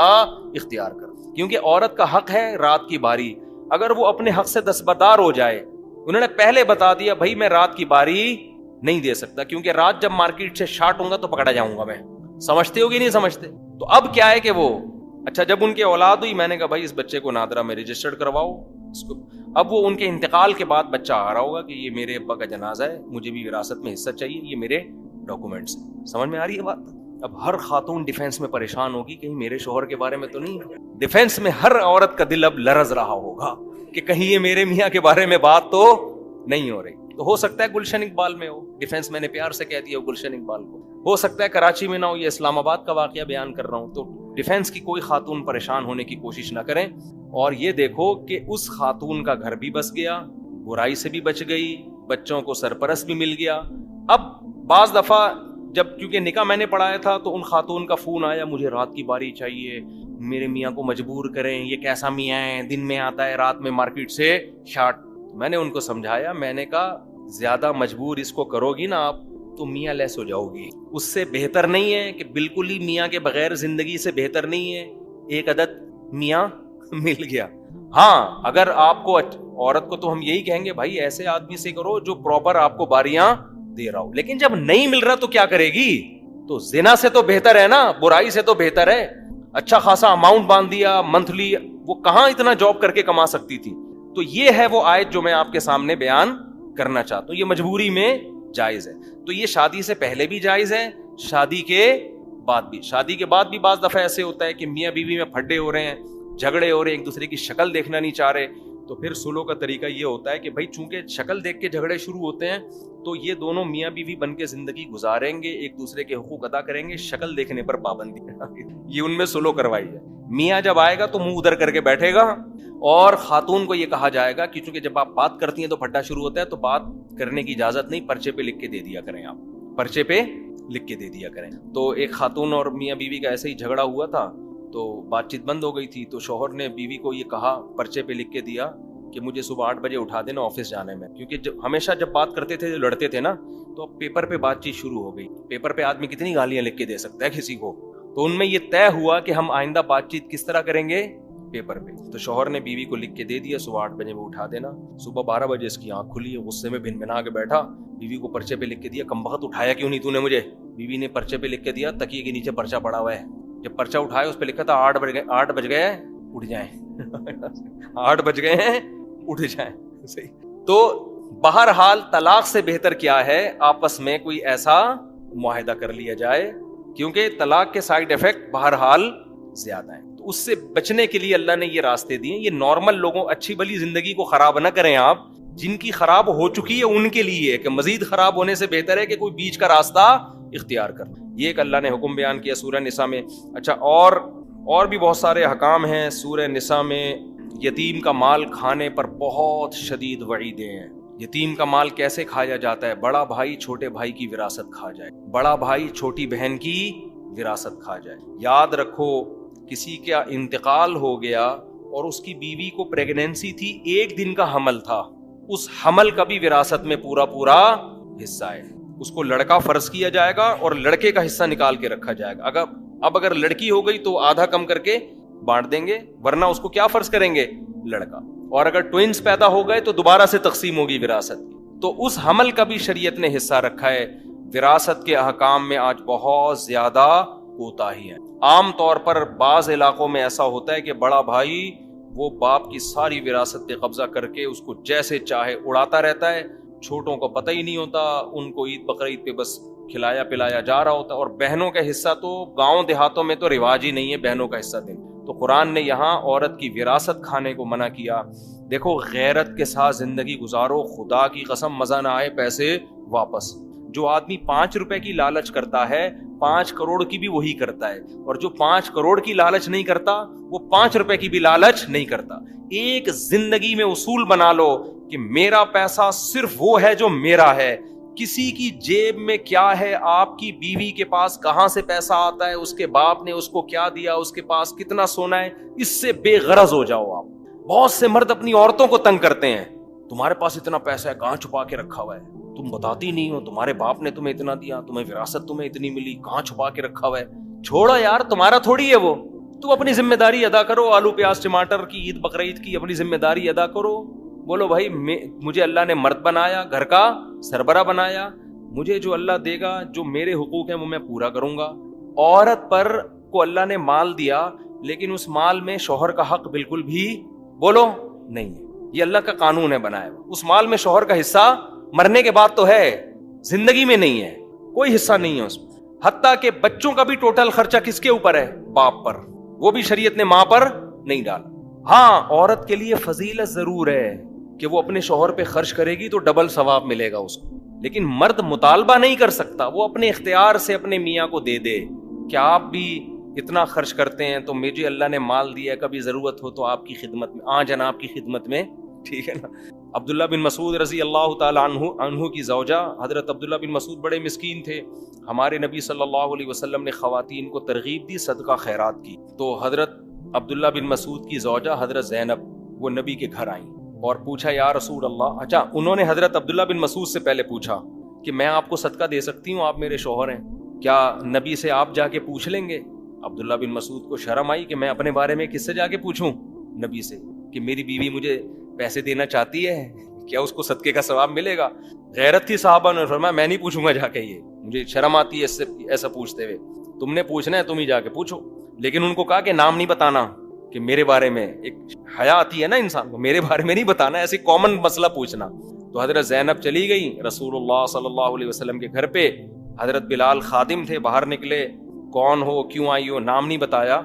اختیار کر. کیونکہ عورت کا حق ہے رات کی باری. اگر وہ اپنے حق سے دستبردار ہو جائے, انہوں نے پہلے بتا دیا بھائی میں رات کی باری نہیں دے سکتا, کیونکہ رات جب مارکیٹ سے شارٹ ہوں گا تو پکڑا جاؤں گا میں. سمجھتے ہو کہ نہیں سمجھتے؟ تو اب کیا ہے کہ وہ اچھا جب ان کے اولاد ہوئی, میں نے کہا بھائی اس بچے کو نادرا میں رجسٹرڈ کرواؤ اس کو. اب وہ ان کے انتقال کے بعد بچہ آ رہا ہوگا کہ یہ میرے ابا کا جنازہ ہے, مجھے بھی وراثت میں حصہ چاہیے, یہ میرے ڈاکومنٹس. سمجھ میں آ رہی ہے بات؟ اب ہر خاتون ڈیفینس میں پریشان ہوگی کہیں میرے شوہر کے بارے میں تو نہیں. ڈیفینس میں ہر عورت کا دل اب لرز رہا ہوگا کہ کہیں یہ میرے میاں کے بارے میں بات تو نہیں ہو رہی. تو ہو سکتا ہے گلشن اقبال میں ہو ڈیفینس, میں نے پیار سے کہہ دیا ہو گلشن اقبال کو. ہو سکتا ہے کراچی میں نہ ہو, یہ اسلام آباد کا واقعہ بیان کر رہا ہوں. تو ڈیفینس کی کوئی خاتون پریشان ہونے کی کوشش نہ کریں. اور یہ دیکھو کہ اس خاتون کا گھر بھی بس گیا, برائی سے بھی بچ گئی, بچوں کو سرپرست بھی مل گیا. اب بعض دفعہ جب کیونکہ نکاح میں نے پڑھایا تھا تو ان خاتون کا فون آیا, مجھے رات کی باری چاہیے, میرے میاں کو مجبور کریں, یہ کیسا میاں ہے, دن میں آتا ہے رات میں مارکیٹ سے شارٹ. میں نے ان کو سمجھایا, میں نے کہا زیادہ مجبور اس کو کرو گی نا آپ تو میاں لیس ہو جاؤ گی. اس سے بہتر نہیں ہے کہ بالکل ہی میاں کے بغیر زندگی سے بہتر نہیں ہے ایک عدد میاں مل گیا. ہاں اگر آپ کو عورت کو تو ہم یہی کہیں گے بھائی ایسے آدمی سے کرو جو پراپر آپ کو باریاں دے رہا ہو. لیکن جب نہیں مل رہا تو کیا کرے گی؟ تو زنا سے تو بہتر ہے نا, برائی سے تو بہتر ہے. اچھا خاصا اماؤنٹ باندھ دیا منتھلی, وہ کہاں اتنا جاب کر کے کما سکتی تھی. تو یہ ہے وہ آیت جو میں آپ کے سامنے بیان کرنا چاہتا ہوں. یہ مجبوری میں جائز ہے. تو یہ شادی سے پہلے بھی جائز ہے, شادی کے بعد بھی. شادی کے بعد بھی بعض دفعہ ایسے ہوتا ہے کہ میاں بیوی میں پھڈے ہو رہے ہیں, جھگڑے ہو رہے ہیں, ایک دوسرے کی شکل دیکھنا نہیں چاہ رہے, تو پھر سلو کا طریقہ یہ ہوتا ہے کہ بھائی چونکہ شکل دیکھ کے جھگڑے شروع ہوتے ہیں تو یہ دونوں میاں بیوی بن کے زندگی گزاریں گے, ایک دوسرے کے حقوق ادا کریں گے, شکل دیکھنے پر پابندی یہ ان میں سلو کروائی ہے. میاں جب آئے گا تو منہ ادھر کر کے بیٹھے گا, اور خاتون کو یہ کہا جائے گا کہ چونکہ جب آپ بات کرتی ہیں تو پھٹا شروع ہوتا ہے, تو بات کرنے کی اجازت نہیں, پرچے پہ لکھ کے دے دیا کریں, آپ پرچے پہ لکھ کے دے دیا کریں. تو ایک خاتون اور میاں بیوی کا ایسے ہی جھگڑا ہوا تھا, تو بات چیت بند ہو گئی تھی, تو شوہر نے بیوی کو یہ کہا, پرچے پہ لکھ کے دیا کہ مجھے صبح 8 بجے اٹھا دینا آفس جانے میں, کیونکہ ہمیشہ جب بات کرتے تھے لڑتے تھے نا, تو پیپر پہ بات چیت شروع ہو گئی. پیپر پہ آدمی کتنی گالیاں لکھ کے دے سکتا ہے کسی کو, تو ان میں یہ طے ہوا کہ ہم آئندہ بات چیت کس طرح کریں گے, پیپر پہ. تو شوہر نے بیوی کو لکھ کے دے دیا صبح 8 بجے میں اٹھا دینا. صبح 12 بجے اس کی آنکھ کھلی ہے, غصے میں بھن بھنا کے بیٹھا, بیوی کو پرچے پہ لکھ کے دیا, کمبخت اٹھایا کیوں نہیں تو نے مجھے. بیوی نے پرچے پہ لکھ کے دیا, تکیے کے نیچے پرچہ پڑا ہوا ہے, جب پرچہ اٹھایا اس پہ لکھا تھا 8 بج گئے اٹھ جائیں 8 بج گئے ہیں اٹھ جائیں. صحیح. تو بہرحال طلاق سے بہتر کیا ہے, آپس میں کوئی ایسا معاہدہ کر لیا جائے, کیونکہ طلاق کے سائیڈ ایفیکٹ بہرحال زیادہ ہیں. تو اس سے بچنے کے لیے اللہ نے یہ راستے دیے. یہ نارمل لوگوں, اچھی بلی زندگی کو خراب نہ کریں آپ, جن کی خراب ہو چکی ہے ان کے لیے کہ مزید خراب ہونے سے بہتر ہے کہ کوئی بیچ کا راستہ اختیار کر. یہ ایک اللہ نے حکم بیان کیا سورہ نساء میں. اچھا, اور بھی بہت سارے احکام ہیں سورہ نساء میں. یتیم کا مال کھانے پر بہت شدید وعیدیں ہیں. یتیم کا مال کیسے کھایا جاتا ہے, بڑا بھائی چھوٹے بھائی کی وراثت کھا جائے, بڑا بھائی چھوٹی بہن کی وراثت کھا جائے. یاد رکھو, کسی کا انتقال ہو گیا اور اس کی بیوی کو پریگنینسی تھی, 1 دن کا حمل تھا, اس حمل کا بھی وراثت میں پورا حصہ ہے. اس کو لڑکا فرض کیا جائے گا اور لڑکے کا حصہ نکال کے رکھا جائے گا. اگر لڑکی ہو گئی تو آدھا کم کر کے بانٹ دیں گے, ورنہ اس کو کیا فرض کریں گے, لڑکا. اور اگر ٹوئنز پیدا ہو گئے تو دوبارہ سے تقسیم ہوگی وراثت. تو اس حمل کا بھی شریعت نے حصہ رکھا ہے. وراثت کے احکام میں آج بہت زیادہ کوتاہی ہے. عام طور پر بعض علاقوں میں ایسا ہوتا ہے کہ بڑا بھائی وہ باپ کی ساری وراثت پہ قبضہ کر کے اس کو جیسے چاہے اڑاتا رہتا ہے, چھوٹوں کو پتہ ہی نہیں ہوتا, ان کو عید بقرعید پہ بس کھلایا پلایا جا رہا ہوتا. اور بہنوں کا حصہ تو گاؤں دیہاتوں میں تو رواج ہی نہیں ہے بہنوں کا حصہ دینا. تو قرآن نے یہاں عورت کی وراثت کھانے کو منع کیا. دیکھو, غیرت کے ساتھ زندگی گزارو, خدا کی قسم مزہ نہ آئے پیسے واپس. جو آدمی 5 روپے کی لالچ کرتا ہے 5 کروڑ کی بھی وہی کرتا ہے, اور جو 5 کروڑ کی لالچ نہیں کرتا وہ 5 روپے کی بھی لالچ نہیں کرتا. ایک زندگی میں اصول بنا لو کہ میرا پیسہ صرف وہ ہے جو میرا ہے. کسی کی جیب میں کیا ہے, آپ کی بیوی کے پاس کہاں سے پیسہ آتا ہے, اس کے باپ نے اس کو کیا دیا, اس کے پاس کتنا سونا ہے, اس سے بے غرض ہو جاؤ آپ. بہت سے مرد اپنی عورتوں کو تنگ کرتے ہیں, تمہارے پاس اتنا پیسہ ہے کہاں چھپا کے رکھا ہوا ہے, تم بتاتی نہیں ہو, تمہارے باپ نے تمہیں اتنا دیا, تمہیں وراثت تمہیں اتنی ملی, کہاں چھپا کے رکھا ہوا ہے. چھوڑو یار, تمہارا تھوڑی ہے وہ, تم اپنی ذمہ داری ادا کرو. آلو پیاز ٹماٹر کی عید بقرعید کی اپنی ذمہ داری ادا کرو. بولو بھائی مجھے اللہ نے مرد بنایا, گھر کا سربراہ بنایا, مجھے جو اللہ دے گا, جو میرے حقوق ہیں وہ میں پورا کروں گا. عورت پر کو اللہ نے مال دیا, لیکن اس مال میں شوہر کا حق بالکل بھی بولو نہیں ہے. یہ اللہ کا قانون ہے بنایا. اس مال میں شوہر کا حصہ مرنے کے بعد تو ہے, زندگی میں نہیں ہے, کوئی حصہ نہیں ہے اس میں. حتیٰ کہ بچوں کا بھی ٹوٹل خرچہ کس کے اوپر ہے, باپ پر, وہ بھی شریعت نے ماں پر نہیں ڈالا. ہاں, عورت کے لیے فضیلت ضرور ہے کہ وہ اپنے شوہر پہ خرچ کرے گی تو ڈبل ثواب ملے گا اس کو, لیکن مرد مطالبہ نہیں کر سکتا, وہ اپنے اختیار سے اپنے میاں کو دے دے کہ آپ بھی اتنا خرچ کرتے ہیں تو مجھے اللہ نے مال دیا, کبھی ضرورت ہو تو آپ کی خدمت میں, جناب کی خدمت میں, ٹھیک ہے نا. عبداللہ بن مسعود رضی اللہ تعالیٰ عنہ کی زوجہ حضرت عبداللہ بن مسعود بڑے مسکین تھے. ہمارے نبی صلی اللہ علیہ وسلم نے خواتین کو ترغیب دی صدقہ خیرات کی. تو حضرت عبداللہ بن مسعود کی زوجہ حضرت زینب وہ نبی کے گھر آئیں اور پوچھا یا رسول اللہ. اچھا, انہوں نے حضرت عبداللہ بن مسعود سے پہلے پوچھا کہ میں آپ کو صدقہ دے سکتی ہوں, آپ میرے شوہر ہیں, کیا نبی سے آپ جا کے پوچھ لیں گے؟ عبداللہ بن مسعود کو شرم آئی کہ میں اپنے بارے میں کس سے جا کے پوچھوں, نبی سے, کہ میری بیوی مجھے پیسے دینا چاہتی ہے, کیا اس کو صدقے کا ثواب ملے گا؟ غیرت تھی صحابہ نے فرمایا میں نہیں پوچھوں گا جا کے, یہ مجھے شرم آتی ہے اس سے ایسا پوچھتے ہوئے, تم نے پوچھنا ہے تم ہی جا کے پوچھو. لیکن ان کو کہا کہ نام نہیں بتانا, کہ میرے بارے میں, ایک حیا آتی ہے نا انسان کو, میرے بارے میں نہیں بتانا, ایسی کامن مسئلہ پوچھنا. تو حضرت زینب چلی گئی رسول اللہ صلی اللہ علیہ وسلم کے گھر پہ. حضرت بلال خادم تھے, باہر نکلے, کون ہو, کیوں آئی ہو, نام نہیں بتایا.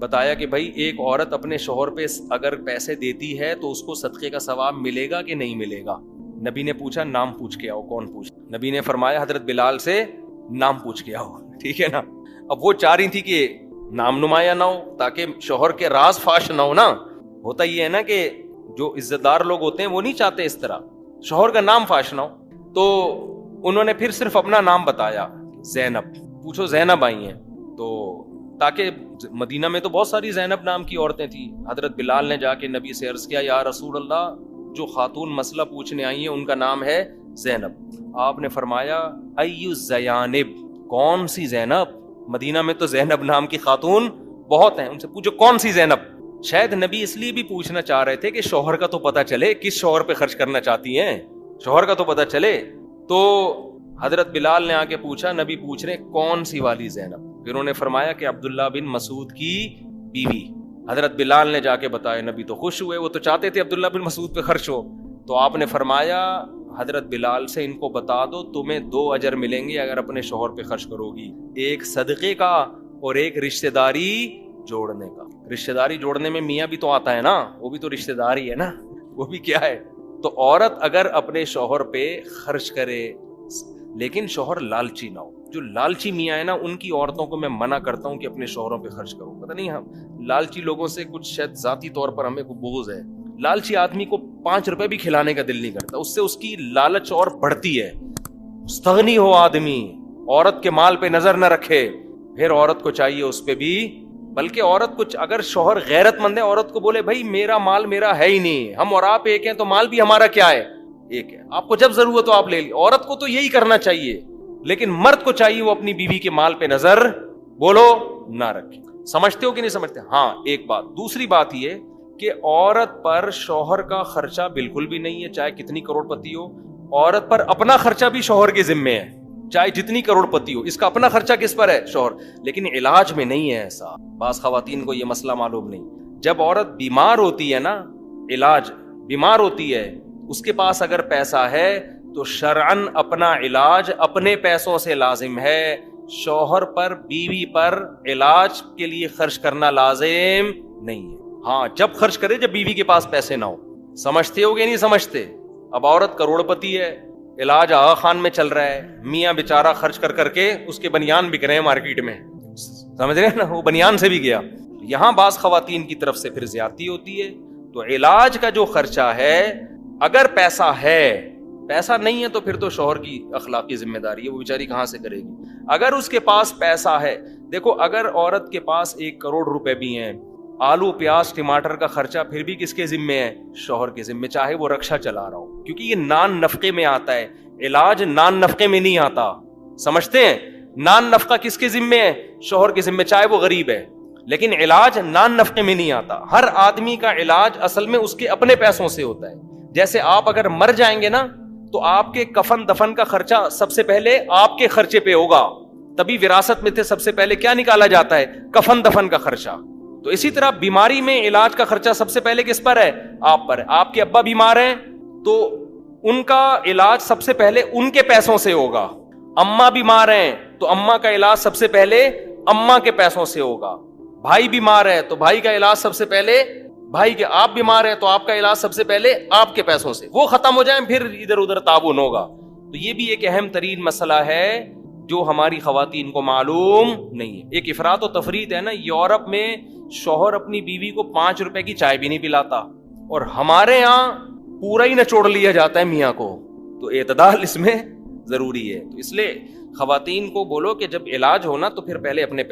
بتایا کہ بھائی ایک عورت اپنے شوہر پہ اگر پیسے دیتی ہے تو اس کو صدقے کا ثواب ملے گا کہ نہیں ملے گا؟ نبی نے پوچھا نام پوچھ کے آؤ، کون پوچھ؟ نبی نے فرمایا حضرت بلال سے نام پوچھ کے آؤ، ٹھیک ہے نا؟ اب وہ چاہ رہی تھی کہ نام نمایاں نہ ہو تاکہ شوہر کے راز فاش نہ ہو نا. ہوتا یہ ہے نا کہ جو عزت دار لوگ ہوتے ہیں وہ نہیں چاہتے اس طرح شوہر کا نام فاش نہ ہو. تو انہوں نے پھر صرف اپنا نام بتایا، زینب. پوچھو زینب آئی ہیں تو، تاکہ مدینہ میں تو بہت ساری زینب نام کی عورتیں تھیں. حضرت بلال نے جا کے نبی سے عرض کیا یا رسول اللہ جو خاتون مسئلہ پوچھنے آئی ہیں ان کا نام ہے زینب. آپ نے فرمایا ایو زیانب، کون سی زینب؟ مدینہ میں تو زینب نام کی خاتون بہت ہیں، ان سے پوچھو کون سی زینب. شاید نبی اس لیے بھی پوچھنا چاہ رہے تھے کہ شوہر کا تو پتہ چلے کس شوہر پہ خرچ کرنا چاہتی ہیں، شوہر کا تو پتہ چلے. تو حضرت بلال نے آ کے پوچھا، نبی پوچھ رہے کون سی والی زینب؟ پھر انہوں نے فرمایا کہ عبداللہ بن مسعود کی بیوی. حضرت بلال نے جا کے بتایا، نبی تو خوش ہوئے، وہ تو چاہتے تھے عبداللہ بن مسعود پہ خرچ ہو. تو آپ نے فرمایا حضرت بلال سے ان کو بتا دو تمہیں 2 اجر ملیں گے اگر اپنے شوہر پہ خرچ کرو گی، ایک صدقے کا اور ایک رشتہ داری جوڑنے کا. رشتہ داری جوڑنے میں میاں بھی تو آتا ہے نا، وہ بھی تو رشتہ داری ہے نا، وہ بھی کیا ہے. تو عورت اگر اپنے شوہر پہ خرچ کرے لیکن شوہر لالچی نہ ہو. جو لالچی میاں ہے نا ان کی عورتوں کو میں منع کرتا ہوں کہ اپنے شوہروں پہ خرچ کرو. پتہ نہیں ہم لالچی لوگوں سے کچھ شاید ذاتی طور پر ہمیں کوئی بغض ہے. لالچی آدمی کو 5 روپے بھی کھلانے کا دل نہیں کرتا، اس سے اس کی لالچ اور بڑھتی ہے. مستغنی ہو آدمی، عورت کے مال پہ نظر نہ رکھے. پھر عورت کو چاہیے اس پہ بھی، بلکہ عورت کچھ اگر شوہر غیرت مند ہے عورت کو بولے بھائی میرا مال میرا ہے ہی نہیں، ہم اور آپ ایک ہیں تو مال بھی ہمارا کیا ہے، ایک ہے، آپ کو جب ضرورت ہو آپ لے لیں. عورت کو تو یہی کرنا چاہیے، لیکن مرد کو چاہیے وہ اپنی بیوی کے مال پہ نظر بولو نہ رکھے. سمجھتے ہو کہ نہیں سمجھتے؟ ہاں ایک بات. دوسری بات یہ کہ عورت پر شوہر کا خرچہ بالکل بھی نہیں ہے، چاہے کتنی کروڑ پتی ہو. عورت پر اپنا خرچہ بھی شوہر کے ذمے ہے، چاہے جتنی کروڑ پتی ہو، اس کا اپنا خرچہ کس پر ہے؟ شوہر. لیکن علاج میں نہیں ہے ایسا. بعض خواتین کو یہ مسئلہ معلوم نہیں. جب عورت بیمار ہوتی ہے نا، علاج بیمار ہوتی ہے، اس کے پاس اگر پیسہ ہے تو شرعن اپنا علاج اپنے پیسوں سے لازم ہے. شوہر پر بیوی پر علاج کے لیے خرچ کرنا لازم نہیں ہے. ہاں جب خرچ کرے جب بیوی کے پاس پیسے نہ ہو. سمجھتے ہو کہ نہیں سمجھتے؟ اب عورت کروڑ پتی ہے، علاج آغا خان میں چل رہا ہے، میاں بیچارہ خرچ کر کر کے اس کے بنیان بک رہے ہیں مارکیٹ میں، سمجھ رہے ہیں نا، وہ بنیان سے بھی گیا. یہاں بعض خواتین کی طرف سے پھر زیادتی ہوتی ہے. تو علاج کا جو خرچہ ہے اگر پیسہ ہے، پیسہ نہیں ہے تو پھر تو شوہر کی اخلاقی ذمہ داری ہے، وہ بیچاری کہاں سے کرے گی. اگر اس کے پاس پیسہ ہے، دیکھو اگر عورت کے پاس 1 کروڑ روپے بھی ہیں، آلو پیاز ٹماٹر کا خرچہ پھر بھی کس کے ذمے ہے؟ شوہر کے ذمے، چاہے وہ رکشہ چلا رہا ہو، کیونکہ یہ نان نفقے میں آتا ہے. علاج نان نفقے میں نہیں آتا، سمجھتے ہیں؟ نان نفقہ کس کے ذمے ہے؟ شوہر کے ذمے، چاہے وہ غریب ہے. لیکن علاج نان نفقے میں نہیں آتا. ہر آدمی کا علاج اصل میں اس کے اپنے پیسوں سے ہوتا ہے. جیسے آپ اگر مر جائیں گے نا تو آپ کے کفن دفن کا خرچہ سب سے پہلے آپ کے خرچے پہ ہوگا. تبھی وراثت میں تھے سب سے پہلے کیا نکالا جاتا ہے؟ کفن دفن کا خرچہ. تو اسی طرح بیماری میں علاج کا خرچہ سب سے پہلے کس پر ہے؟ آپ پر ہے. آپ کے ابا بیمار ہیں تو ان کا علاج سب سے پہلے ان کے پیسوں سے ہوگا. اماں بیمار ہیں تو اماں کا علاج سب سے پہلے اماں کے پیسوں سے ہوگا. بھائی بیمار ہے تو بھائی کا علاج سب سے پہلے بھائی کے. آپ بیمار ہیں تو آپ کا علاج سب سے پہلے آپ کے پیسوں سے. وہ ختم ہو جائیں پھر ادھر ادھر تعاون ہوگا. تو یہ بھی ایک اہم ترین مسئلہ ہے جو ہماری خواتین کو معلوم نہیں ہے. ایک افراط و تفریط ہے نا. یورپ میں شوہر اپنی بیوی کو 5 روپے کی چائے بھی نہیں پلاتا، اور ہمارے یہاں پورا ہی نچوڑ لیا جاتا ہے میاں کو. تو اعتدال اس میں ضروری ہے. تو اس لیے خواتین کو بولو کہ جب علاج ہونا تو پھر پہلے اپنے